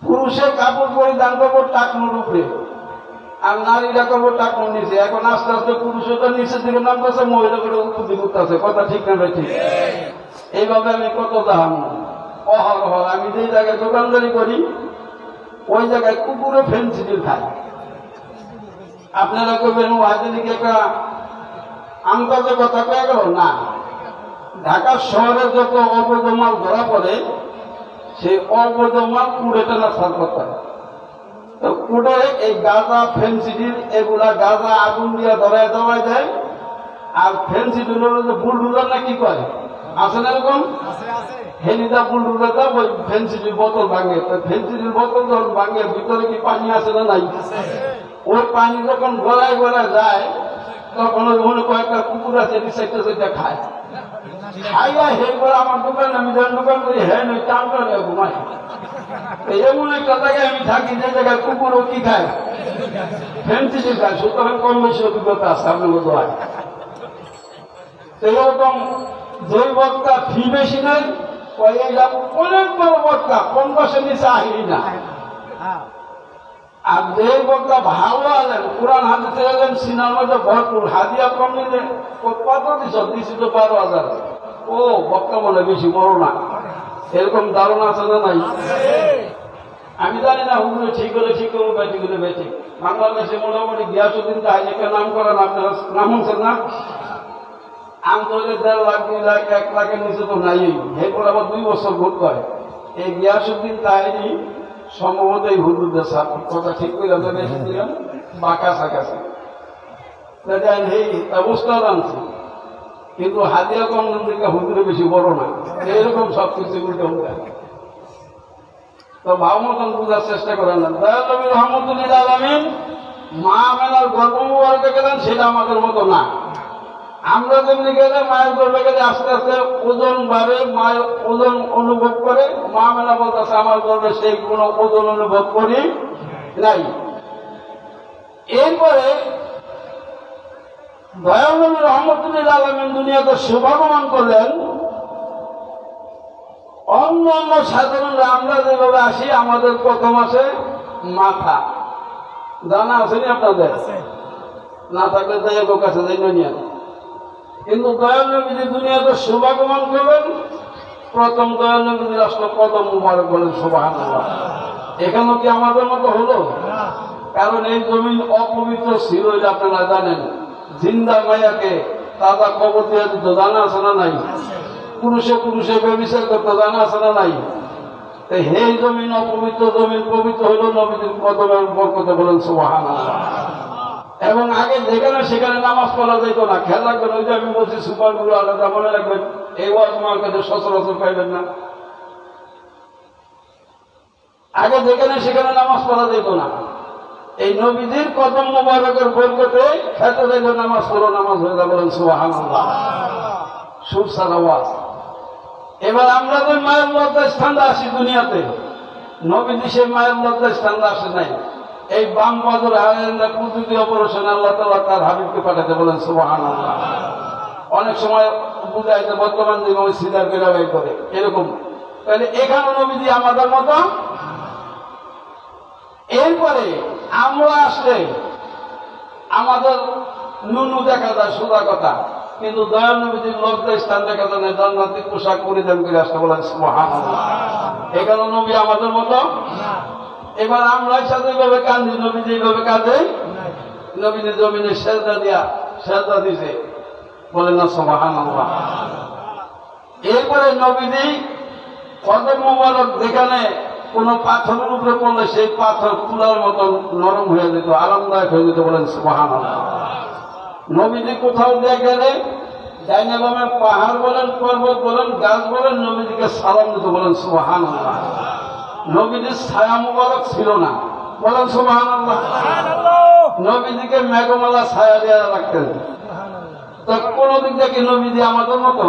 পুরুষের কাপড় পরিধান করবো টাকনুর উপরে, আর নারীরা করবো টাকনুর নিচে। এখন আস্তে আস্তে পুরুষটা নিচের দিকে নামতেছে, মহিলা করে উপর করতেছে, কথা ঠিক না ভাই? ঠিক। এইভাবে আমি কত দাম অহরহ, আমি যে জায়গায় দোকানদারি করি ওই জায়গায় কুকুরে ফেন্সিডিল খায়। আপনারা করবেন ও হাজিদিকে একটা আন্তর্জাতিক কথা পেয়ে গেল না। ঢাকা শহরে যত অবৈধ মাল ধরা পড়ে, সেই অবৈধ মাল কুড়ে টানা সার করতে হয়। তো কুড়ে এই গাঁজা ফেন্সিডিল এগুলা গাঁজা আগুন দিয়ে ধরায় দেওয়াই দেয়, আর ফেন্সিডিল হলো যে বুলডুজার না কি করে, আছে না এরকম? হেলিদা বুলডুজার দেয়, ওই ফেন্সিডিল বোতল ভাঙে। তো ফেন্সিডিল বোতল যখন ভাঙে, ভিতরে কি পানি আছে না নাই? ওই পানি যখন গলায় গলায় যায়, তখন ওই মনে কয়েকটা কুকুর আছে, সেটা সেটা খায়। খাইয়া হে করে আমার দোকান, আমি যখন দোকান করি, হ্যাঁ নয় টানটা নিয়ে ঘুমাই। এমন একটা জায়গায় আমি থাকি যে জায়গায় কুকুরও কি খায়, ফেন্সিডিল খায়। সুতরাং কম বেশি অভিজ্ঞতা আছে আপনার মতো হয়। এরকম যে বক্তা ফি বেশি নেই, অনেক বড় বক্তা 50-এর নিচে আহিরি না। আর যে বক্তা ভালো আলেন, কোরআন হাদিসে এলেন, সিনার মধ্যে ভরপুর, হাদিয়া কম নিলে কত দিছি তো 12,000। ও বক্তা বলে বেশি বড় না, এরকম ধারণা আছে না নাই? আমি জানি না হুজুরে ঠিক হলে ঠিক করবো, বেঠিক হলে বেঠিক। বাংলাদেশে মোটামুটি গিয়াসউদ্দিন তাহিনীকে নাম করেন, আপনারা নাম হচ্ছেন না? আমতলে 1.5 লাখ 2 লাখ 1 লাখের নিচে তো নাই। এরপর আবার 2 বছর ভোট করে। এই গিয়াসউদ্দিন তাহিনী সম্ভবত এই হুজুরদের সাথে কথা ঠিক করে দিলাম, বাঁকা কাছাকাছি এই অবস্থা জানছি। কিন্তু হাদিয়া কম দিকে হুজুরে বেশি বড় না, এরকম সবকিছু উল্টে উল্টে। তো ভাব মতন বুঝার চেষ্টা করেন না। দয়াল নবী রহমতুল্লিল আলামিন মা আমেনার গর্ভ মুবারকে গেলেন, সেটা আমাদের মতো না। আমরা যেমনি গেলে মায়ের গর্ভে গেলে আস্তে আস্তে ওজন বাড়ে, মায়ের ওজন অনুভব করে। মা আমেনা বলতেছে আমার গর্ভে সেই কোনো ওজন অনুভব করি নাই। এরপরে দয়াল নবী রহমতুল্লাহ আলামিন দুনিয়াতে শুভাগমন করলেন। অন্য অন্য সাধারণরা আমরা যেভাবে আসি, আমাদের প্রথম আসে মাথা, জানা আসেনি আপনাদের? না থাকলে তাই লোক আছে নিয়ে। কিন্তু দয়াল নবীজি দুনিয়াতে শুভাগমন করবেন, প্রথম দয়াল নবীজির আসলে কদম মুবারক বলেন সুবহানাল্লাহ। এখানেও কি আমাদের মতো হলো? কারণ এই জমিন অপবিত্র ছিল, এটা আপনারা জানেন। জিন্দা মায়াকে তাজা কবর দিয়ে দিত, জানা আছে না নাই? পুরুষে পুরুষে ব্যভিচার করতে, জানা আছে না নাই? হে জমিন অপবিত্র, জমিন পবিত্র হইল নবীজির কদমের বরকতে বলেন সুবহানাল্লাহ। এবং আগে যেখানে সেখানে নামাজ পড়া যেত না। খেয়াল রাখবেন, ওই যে আমি বলছি সুপারগুলো আলাদা, মনে রাখবেন এই ওয়াজ মার্কেটে সচরাচর পাইবেন না। আগে যেখানে সেখানে নামাজ পড়া যেত না। এই নবীজির কদম মোবারকের বরকতে খেতে যাইল, নামাজ পড়ো, নামাজ হয়ে যাবে বলেন সুবহানাল্লাহ। সুরসার আওয়াজ। এবার আমরা তো মায়ের লজ্জা স্থানটা আসি দুনিয়াতে, নবীজি সেই মায়ের লজ্জা স্থানটা আসে নাই। এই বাম পাথর হারাইনা প্রতিটি অপারেশন আল্লাহ তাআলা তার হাবিবকে পাঠাতে বলেন সুবহানাল্লাহ। অনেক সময় বুঝায় যে বর্তমান জীবনে সিদার বেরাবাই করে এরকম। তাহলে এখানে নবীজি আমাদের মতো। এরপরে আমরা আসলে আমাদের নুনু দেখা যায়, সোজা কথা। কিন্তু দয়াল নবীজির লজ্জা স্থান দেখা যায় না, জান্নাতি পোশাক পরিধান করে আসতে বলেন সুবহানাল্লাহ। এখানে নবী আমাদের মতো। এবার আমরা সাথে এইভাবে কাঁদি, নবীজি এইভাবে কাঁদে। নবীজি জমিনে সেজদা দিয়া সেজদা দিছে, বলেন না সুবহানাল্লাহ। এরপরে নবীজি কদম মোবারক যেখানে কোন পাথরের উপরে পড়লে সেই পাথর তুলার মতন নরম হয়ে যেত, আরামদায়ক হয়ে যেত, বলেন সুবহানাল্লাহ। নবীজি কোথাও দিয়ে গেলে ডাইনে বামে পাহাড় বলেন, পর্বত বলেন, গাছ বলেন, নবীজিকে সালাম দিত, বলেন সুবহানাল্লাহ। নবীজির ছায়া মুবারক ছিল না, বলেন সুবহানাল্লাহ। নবীজিকে মেঘমালা ছায়া দেওয়া রাখতেন। তো কোন দিক থেকে নবীজি আমাদের মতো?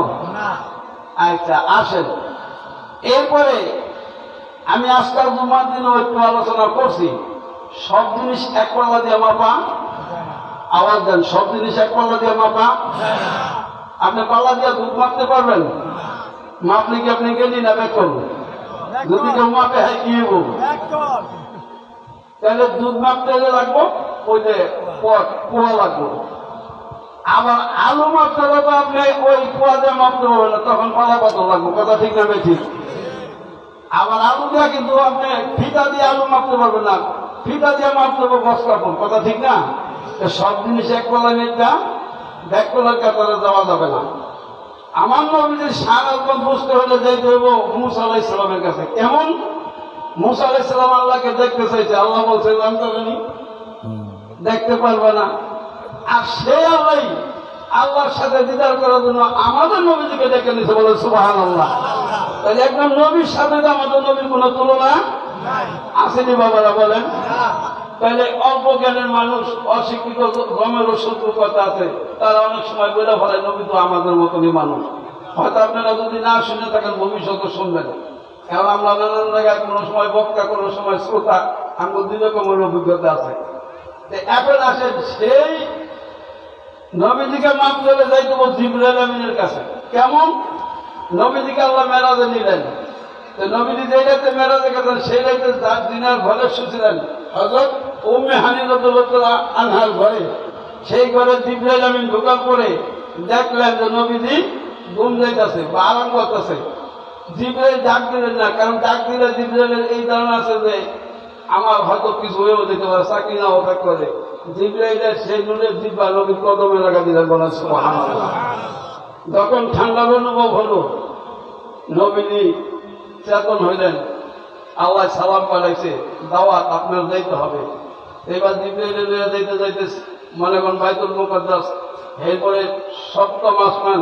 আচ্ছা আসেন। এরপরে আমি আজকাল জুমার দিনও একটু আলোচনা করছি, সব জিনিস এক পাল্লা দিয়ে মাপা। আওয়াজ দেন, সব জিনিস এক পাল্লা দিয়ে মাপা। আপনি পাল্লা দিয়ে দুধ মাপতে পারবেন? মাপলে কি আপনি গেলি না বেকল? যদি কেউ মাপে হয় কি হবো? তাহলে দুধ মাপতে হলে লাগবো ওই যে পোয়া লাগবো। আবার আলু মাপতে হলে তো আপনি ওই পোয়া দিয়ে মাপতে পারবেন না, তখন পালা কত লাগবো, কথা ঠিক না ঠিক? আবার আলু দিয়ে কিন্তু আপনি ফিতা দিয়ে আলু মাপতে পারবেন না, ফিতা দিয়ে মাপতে হবে বস কাপড়, কথা ঠিক না? সব জিনিস এক পাল্লা নেতা ব্যাক পাল্লার কাতারে যাওয়া যাবে না। আমার নবীজির শাহাদাত বুঝতে হলে যাইতে হইব মুসা আলাইহিস সালামের কাছে। কেমন? মুসা আলাইহিস সালাম আল্লাহকে দেখতে চাইছে, আল্লাহ বলছে জানতে দেখতে পারবে না। আর সে আল্লাহর সাথে দিদার করার জন্য আমাদের নবীজিকে ডেকে নিছে, বলে সুবহানাল্লাহ। তাহলে একদম নবীর সাথে তো আমাদের নবীর কোন তুলনা আসেনি, বাবারা বলেন। তাহলে অল্প জ্ঞানের মানুষ, অশিক্ষিত গমের শত্রু কথা আছে, তারা অনেক সময় বলে ফেলে নবী তো আমাদের মতনই মানুষ। হয়তো আপনারা যদি না শুনে থাকেন ভবিষ্যতে শুনবেন, কারণ আমরা নানান জায়গায় কোনো সময় বক্তা, কোনো সময় শ্রোতা, আমার দুই রকমের অভিজ্ঞতা আছে। এখন আসেন সেই নবীজিকে মাপ চলে যাইতে জিবরাইল আমিনের কাছে। কেমন? নবীজিকে আল্লাহ মেরাজে নিলেন। নবীজি যে রাতে মেরাজে গেছেন সেই রাতে যার দিনার ঘরে শুছিলেন হযরত উম্মে হানি রাদিয়াল্লাহু আনহার ঘরে, সেই ঘরে জিবরাইল আমিন ঢোকার পরে দেখলেন যে নবীজি ঘুম যাইতেছে বা আরাম করতেছে। জিবরাইল ডাক দিলেন না, কারণ ডাক দিলে জিবরাইলের এই ধারণা আছে যে আমার হয়তো কিছু হয়েও যেতে পারে, চাকরি না অপেক্ষা করে। জিবরাইলের সেই নুনের জিব্বা নবীর কদমে লাগা দিলেন, বলেন সুবহানাল্লাহ। যখন ঠান্ডার অনুভব হলো, নবীজি চেতন হইলেন, আল্লাহ সালাম পাঠাইছে, দাওয়াত আপনার যাইতে হবে। এবার জিবরাইল যাইতে যাইতে মনে করেন বাইতুল মুকাদ্দাস, এরপরে সপ্তম আসমান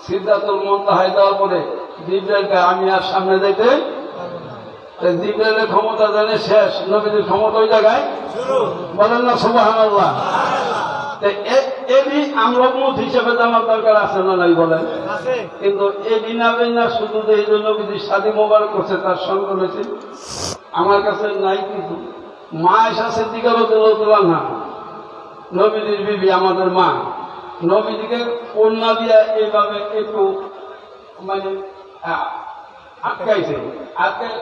সিদরাতুল মুনতাহায় যাওয়ার পরে জিবরাইলকে আমি আর সামনে যাইতে জিবরাইলের ক্ষমতা জানে শেষ, নবীদের ক্ষমতা ওই জায়গায় বলেন না সুবহানাল্লাহ। এদি আমরা উম্মত হিসেবে জানার দরকার আছে না নাই বলেন? কিন্তু এদি না না শুধু যে এই জন্য নবীজির শাদী মোবারক করছে তার সঙ্গে রয়েছে আমার কাছে নাই কিছু। মা আয়েশা সিদ্দিকা রাদিয়াল্লাহু আনহা নবীজির বিবি, আমাদের মা, নবীজিকে কন্যা দিয়া এইভাবে একটু মানে আটকাইছে,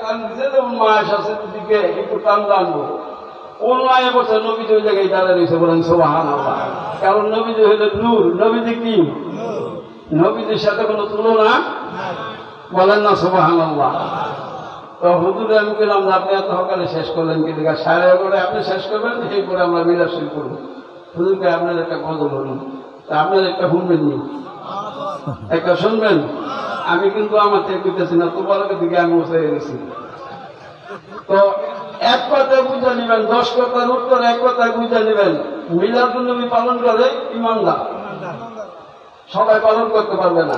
টান দিছে, যেমন মা আয়েশা সিদ্দিকাকে একটু টান টানবো অন্যায় বছর নবীজি ওই জায়গায় দাঁড়িয়ে রয়েছে, বলেন সুবহানাল্লাহ। কারণ নবীজি হইলেন নূর, নবীজি কি নবীজির সাথে কোনো তুলনা, বলেন না সুবহানাল্লাহ। তো হুজুর আমি বললাম যে আপনি এত সকালে শেষ করলেন কি দেখা 11:30 আপনি শেষ করবেন, এই করে আমরা মিলাদ শুরু করব। হুজুরকে আপনার একটা গজল বলুন, তা আপনার একটা শুনবেন নি, একটা শুনবেন? আমি কিন্তু আমার থেকে পেতেছি না, তোমার দিকে আমি বসে গেছি। তো এক কথায় বুঝে নেবেন, 10 কথার উত্তর এক কথায় বুঝে নেবেন। মিলাদুন নবী পালন করে ইমানদার, সবাই পালন করতে পারবে না।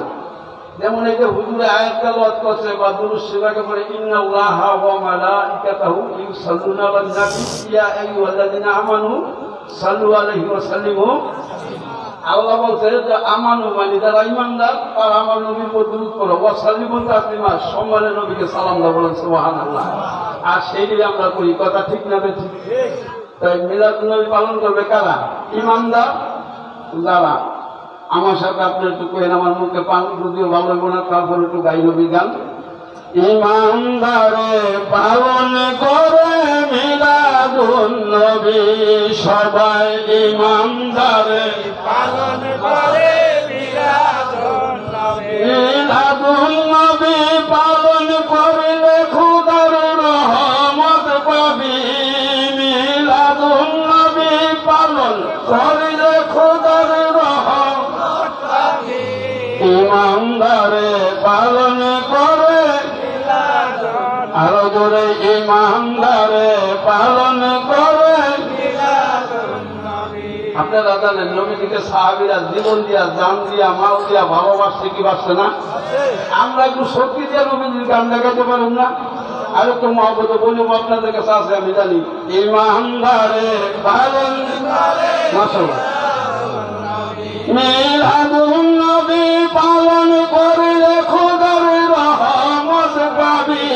যেমন এই যে হুজুরে আয়াত তেলাওয়াত করছে বা দুরূদ শরীফে পড়ে, ইন্নাল্লাহা ওয়া মালাইকাতাহু ইউসাল্লুনা আলান নাবী ইয়া আইয়ুহাল্লাযিনা আমানু সাল্লু আলাইহি ওয়া সাল্লিমু। আল্লাহ বলছে যে আমানু মানে যারা ইমানদার তারা আমার নবীর উপর দুরূদ পড়ো, ওয়া সাল্লিমু তাসলিমা, সম্মানের নবীকে সালাম দাও, বলেন সুবহানাল্লাহ। আর সেইটাই আমরা করি, কথা ঠিক না ঠিক? তাই মিলাদুন নবী পালন করবে কারা? ইমানদার যারা। আমার সাথে আপনি একটু কইেন, আমার মুখে পান যদিও ভালো হইব না, তারপর একটু গাই নবী গান। ইমানদারে পালন করে মিলাদুন নবী, সবাই ইমানদারে পালন করে মিলাদুন নবী। মিলাদুন নবী পালন করলে খোদার রহমত পাবি, মিলাদুন নবী পালন করলে খোদার রহমত পাবি। ইমানদারে পালন করে আরো জোরে, ইমানদারে পালন করে। আপনারা জানেন নবীজিকে সাহাবীরা জীবন দিয়া, জান দিয়া, মাল দিয়া ভালোবাসছে কি বাসছে না? আমরা একটু শক্তি দিয়ে নবীজির গান দেখাতে পারুন না? আর একটু মহব্বত বলবো আপনাদের কাছে আছে, আমি জানি। ইমানদারে পালন করে, মাশাআল্লাহ, মিলাদুন নবী পালন করলে খোদার রহমত পাবি,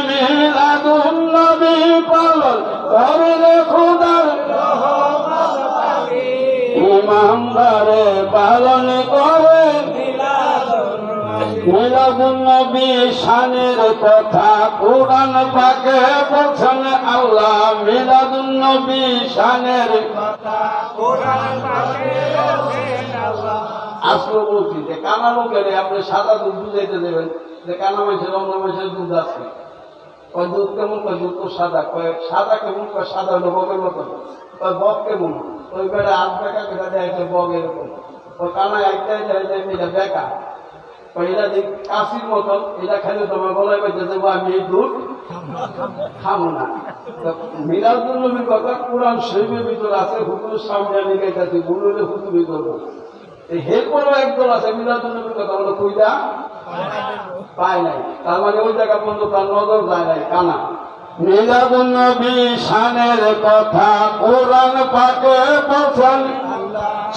মিলাদুন নবী পালন করলে খোদার রহমত পাবি। ইমানদারে পালন করে মিলাদুন নবী শানের কথা কুরআন পাকে বলছেন আল্লাহ, মিলাদুন নবী শানের কথা কুরআন পাকে বলছেন আল্লাহ। আসলে বলছি যে কানা লোকের আপনি সাদা দুধ বুঝাইতে দেবেন যে কানা মাসের অন্য মাসের দুধ আছে, ওই দুধ কেমন, কয় দুধ তো সাদা, কয় সাদা কেমন, কয় সাদা হলো বগের মতন, কয় বগ কেমন, ওই বেড়ে 8 টাকা দেখা দেয় বগ এরকম, ওই কানায় একটাই যায় যে এটা বেকা, এটা যে কাশির মতন, এটা খেলে তোমার গলায় বেঁচে দেবো, আমি এই দুধ খাবো না। মিলাদুন নবীর কথা কুরআন শরীফের ভিতরে আছে, হুজুরের সামনে আমি গাইতেছি, বললে হুজুরি করবো। এরপরও একদল আছে মিলাদুন নবীর কথা বলে কইটা পায় নাই, তার মানে ওই জায়গা পর্যন্ত তার নজর যায় নাই, কানা। মিলাদুন নবী শানের কথা কুরআন পাকে বলছেন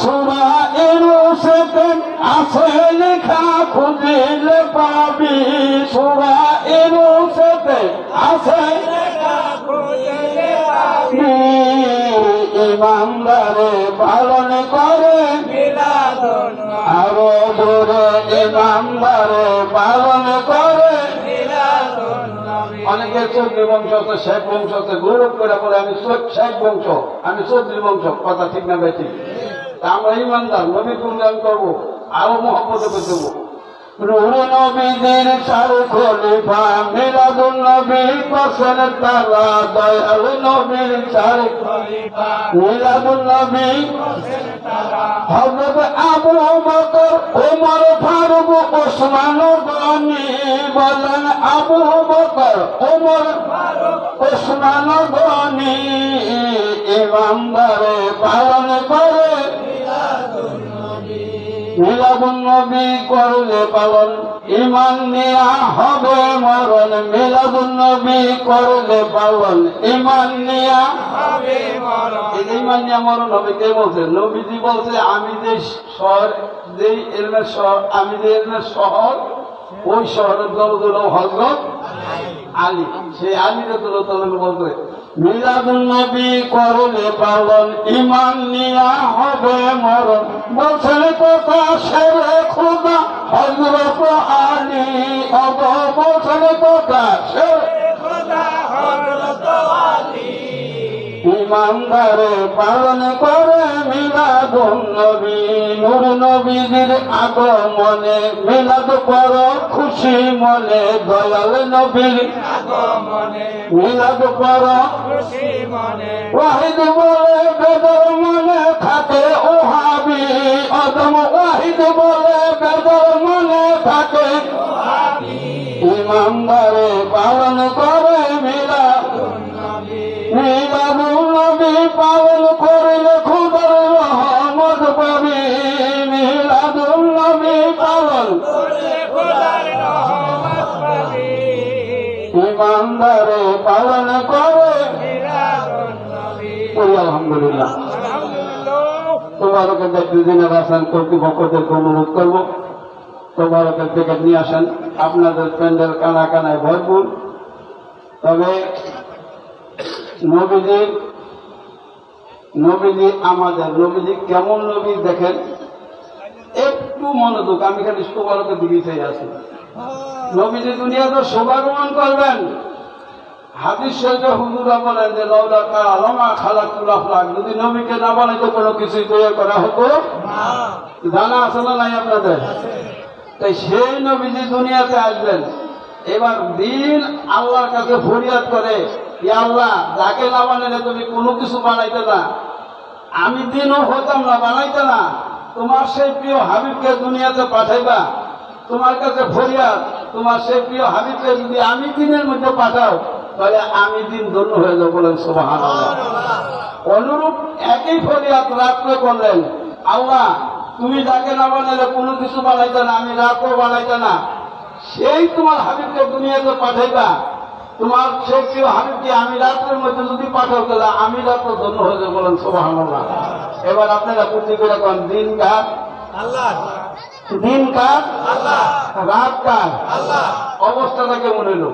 সূরা ইউনূসে আছে লেখা, খুঁজলে পাবি, সূরা ইউনূসে আছে লেখা, খুঁজলে পাবি। ইমানদারে পালন করে মিলাদুন নবী, আরো জোরে, ইমানদারে পালন করে মিলাদুন নবী। অনেকে চৌধুরী বংশ আছে, শেখ বংশ আছে, গৌরব করে বলে আমি শেখ বংশ, আমি চৌধুরী বংশ, কথা ঠিক না বেঠিক? আমরা ইমানদার, নবী গুণগান করবো, আরো মহব্বত করে দেবো। রুহ নবীদের 4 খলিফা, মিলাদুন নবী করছেন তারা, দয়াল নবীর 4 খলিফা, মিলাদুন নবী করছেন তারা। হযরত আবু বকর, ওমর ফারুক, ওসমান গনি, বলেন আবু বকর, ওমর ফারুক, ওসমান গনি। ইমানদারে পালন করে মিলাদুন নবী। মিলাদুন নবী করলে পালন ঈমান নিয়া হবে মরণ মিলাদুন নবী করলে পালন ঈমান নিয়া হবে মরণ ঈমান নিয়া মরণ হবে কে বলছে নবীজি বলছে আমি যে শহর যেই এলমের শহর আমি যে এলমের শহর ওই শহরের দলগুলো হযরত আলী সেই আলী রাদিয়াল্লাহু বলতে মিলাদুন নবী করলে পালন ঈমান নিয়া হবে মরণ বলছেন কথা শেরে খোদা হযরত আলী বলছেন কথা শেরে খোদা হযরত আলী ইমানদারে পালন করে মিলাদুন নবী নূর নবীর আগমনে মিলাদ কর খুশি মনে দয়াল নবীর আগমনে মিলাদ কর খুশি মনে ওয়াহিদ বলে বেদর মনে থাকে ওহাবি আদম ওয়াহিদ বলে বেদর মনে থাকে ওহাবি ইমানদারে পালন করে মিলাদুন নবী মিলাদুন নবী পালন করলে খোদার রহমত পাবি মিলাদুন নবী পালন করলে খোদার রহমত পাবি ইমানদারে পালন করে মিলাদুন নবী আলহামদুলিল্লাহ তোবারকের দিনের আসান কর্তৃপক্ষদেরকে অনুরোধ করবো তোবারকের থেকে নিয়ে আসেন আপনাদের প্যান্ডেল কানা কানায় ভরপুর তবে নবীজি আমাদের নবীজি কেমন নবী দেখেন একটু মনোযোগ আমি খালি তোবারকের দিকে চাই আছি নবীজি দুনিয়াতে সৌভাগ্যমান করবেন হাদিস শরীফে হুজুরা বলেন যে লাউলা কালামা খালাকুল আফলাক যদি নবীকে না বানাইতো কোনো কিছুই তৈরি করা হতো না জানা আছে না নাই আপনাদের তাই সেই নবীজি দুনিয়াতে আসবেন এবার দিন আল্লাহর কাছে ফরিয়াদ করে ইয়া আল্লাহ যাকে না বানাইলে তুমি কোনো কিছু বানাইতে না আমি দিনও হতাম না বানাইতে না তোমার সেই প্রিয় হাবিবকে দুনিয়াতে পাঠাইবা তোমার কাছে ফরিয়াদ তোমার সেই প্রিয় হাবিবকে যদি আমি দিনের মধ্যে পাঠাও তাহলে আমি দিন ধন্য হয়ে যাবো বলেন সুবহানাল্লাহ অনুরূপ একই ফরিয়াদ রাত্রে করলেন আল্লাহ তুমি যাকে না বানাইলে কোনো কিছু বানাইতে না আমি রাতও বানাইতে না সেই তোমার হাবিবকে দুনিয়াতে পাঠাইবা তোমার সেই প্রিয় হাবিবকে আমি রাত্রের মধ্যে যদি পাঠাও তাহলে আমি রাত্র ধন্য হয়ে যাবো বলেন সুবহানাল্লাহ এবার আপনারা বুদ্ধি করে কোন দিন কার আল্লাহ দিন কার আল্লাহ রাত কার আল্লাহ অবস্থাটা কেমন হইল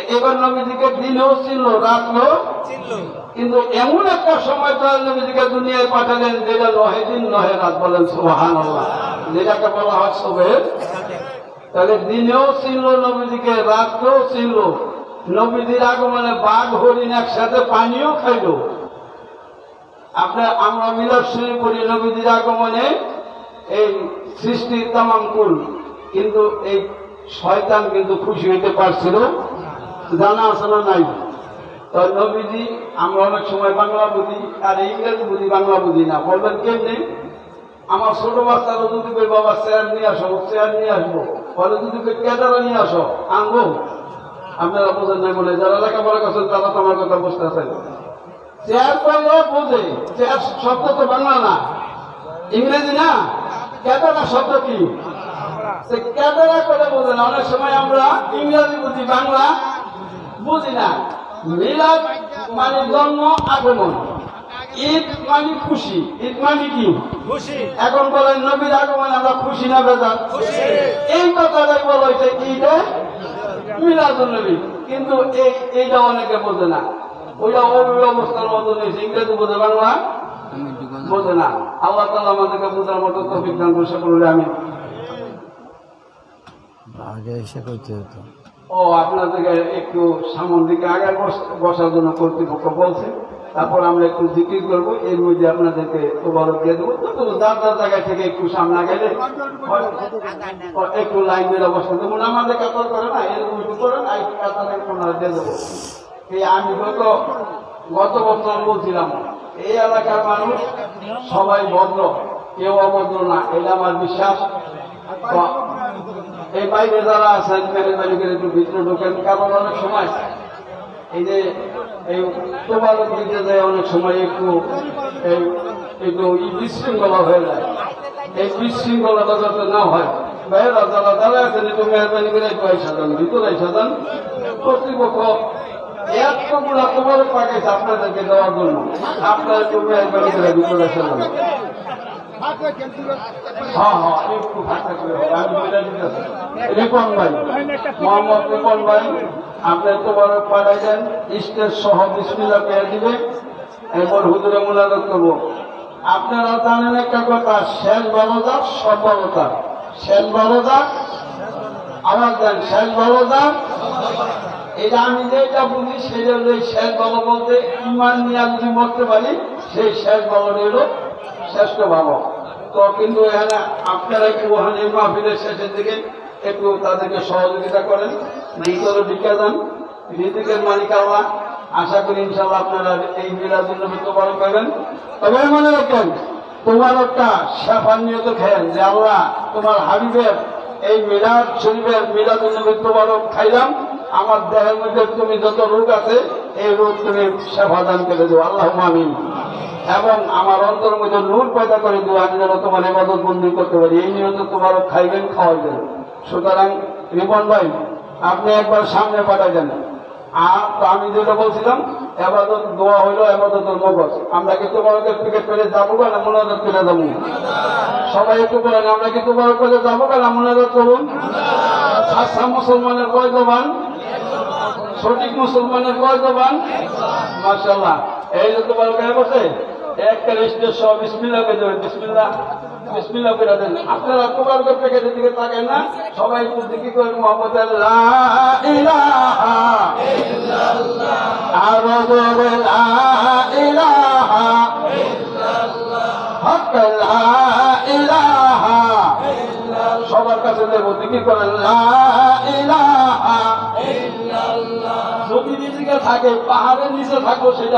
এবার নবীজিকে দিনও চিনল রাতও চিনল কিন্তু এমন একটা সময় তো নবীজিকে দুনিয়ায় পাঠালেন যেটা নহে দিন নহে রাত বলেন সুবহানাল্লাহ যেটাকে বলা হয় সবের তাহলে দিনেও চিনল নবীজিকে রাতও চিনল নবীজির আগমনে বাঘ হরিণ একসাথে পানিও খাইল আপনার আমরা মিলাদ শুরু করি নবীজির আগমনে এই সৃষ্টির তামাম কুল কিন্তু এই শয়তান কিন্তু খুশি হইতে পারছিল জানা আছে না নাই তো নবীজি আমরা অনেক সময় বাংলা বুঝি আর ইংরেজি বুঝি বাংলা বুঝি না বলবেন কেমনি আমার ছোট বাচ্চারা যদি কই বাবা চেয়ার নিয়ে আসো চেয়ার নিয়ে আসবো বলে যদি ক্যাটারা নিয়ে আসো আনবো আপনারা বোঝেন নাই বলে যারা লেখাপড়া করছেন তারা তো আমার কথা বুঝতেছেন চেয়ার করলে বোঝে চেয়ার শব্দ তো বাংলা না ইংরেজি না ক্যাটারা শব্দ কি সে ক্যাটারা করে বোঝে না অনেক সময় আমরা ইংরেজি বুঝি বাংলা বুঝি না মিলাদ মানে জন্ম আগমন ঈদ মানে খুশি ঈদ মানে কি খুশি এখন বলেন নবীর আগমন আমরা খুশি না বেজার খুশি এই কথাটাই বলা হয়েছে ঈদে মিলাদুন নবী কিন্তু এইটা অনেকে বোঝে না ওইটা ওই অবস্থার মতো নিয়েছে ইংরেজি বোঝে বাংলা বোঝে না আল্লাহ তাআলা আমাদেরকে বোঝার মতো তৌফিক দান করুন সকলে আমি আগে এসে করতে হতো ও আপনাদেরকে একটু সামন দিকে আগে বসার জন্য কর্তৃপক্ষ বলছে তারপর আমরা একটু জিকির করবো এর মধ্যে আপনাদেরকে তোবারক দিয়ে দেবো তো যার যার জায়গা থেকে একটু সামনে গেলে একটু লাইন দিয়ে অবস্থা দেবো আমাদের কাতর করে না এরকম একটু করেন কাতার দিয়ে দেবো এই আমি গত বছর বলছিলাম এই এলাকার মানুষ সবাই ভদ্র কেউ অভদ্র না এটা আমার বিশ্বাস এই বাইরে যারা আছেন মেরে মালিকের একটু ভিতরে ঢোকেন কারণ অনেক সময় এই যে এই তোবারক দিতে যায় অনেক সময় একটু বিশৃঙ্খলা হয়ে যায় এই বিশৃঙ্খলাটা যাতে না হয়, ভাইয়েরা যারা যারা আছেন একটু মেহরবানি করে একটু আইসা যান, ভিতরে আইসা যান। কর্তৃপক্ষ এতগুলা তোমার পাঠিয়েছে আপনাদেরকে দেওয়ার জন্য, আপনারা একটু মেহরবানি করে ভিতরে আইসা যান। একটু ভাষা করে আমি বলে দিতেছি। রিপন ভাই, মোহাম্মদ রিপন ভাই, আপনি তোমার পাঠাই দেন, স্টেজ সহ বিসমিল্লাহ পেয়ে দিবে, এরপর হুজুরে মুনাজাত করবো। আপনারা জানেন একটা কথা, শেষ বলদা সব বলদা, শেষ বলদা আমার দেন, শেষ বলদা এটা আমি যেটা বুঝি সেটা হলো শেষ ভালো বলতে ইমান নিয়ে যদি মরতে পারি সেই শেষ ভালোটা হলো শ্রেষ্ঠ ভালো। তো কিন্তু এখানে আপনারা একটু ওখানে মাহফিলের শেষের দিকে একটু তাদেরকে সহযোগিতা করেন, ভিতরে ঢুকে যান, রিজিকের মালিক আল্লাহ। আশা করি ইনশাল্লাহ আপনারা এই মিলাদুল নবী তোবারক পাবেন। তবে মনে রাখবেন, তোবারকটা শেফার নিয়ত খেয়েন যে আল্লাহ তোমার হাবিবের এই মিলাদ শরীফের মিলাদুল নবী তোবারক খাইলাম, আমার দেহের মধ্যে তুমি যত রোগ আছে এই রোগ তুমি শেফা দান করে দেবো, আল্লাহুম্মা আমিন। এবং আমার অন্তর মধ্যে নূর পয়দা করে দেবো, আমি যেন তোমার ইবাদত বন্দী করতে পারি, এই নিয়ত তোবারক খাইবেন, খাওয়াইবেন। সুতরাং রিপন ভাই, আপনি একবার সামনে পাঠাই দেন। আর তো আমি যেটা বলছিলাম, এবাদত দোয়া হইলো এবাদতের মগজ। আমরা কি তোবারকের টিকিট পেলে যাবো না মুনাজাত করে যাবো? সবাই একটু বলেন, আমরা কি তোবারক করে যাবো না মুনাজাত করুন? আচ্ছা, মুসলমানের কয় জবান? সঠিক মুসলমানের কয় জবান? মাশাআল্লাহ। এই যে তোবারক বসে একটা স্টেজ সব বিসমিল্লাহ করে দেবেন, বিসমিল্লাহ বিসমিল্লাহ করে দেন। আপনারা তোবারকের প্যাকেটের দিকে তাকান না, সবাই একটু দিকে করেন মুহাম্মদ লা ইলাহা ইল্লাল্লাহ, আরো জোরে লা ইলাহা ইল্লাল্লাহ, হক লা ইলাহা ইল্লাল্লাহ। সবার কাছে দেবো, দিকে করেন লা ইলাহা ইল্লাল্লাহ। যদি নিজেকে থাকে পাহাড়ের নিচে থাকবো সেটা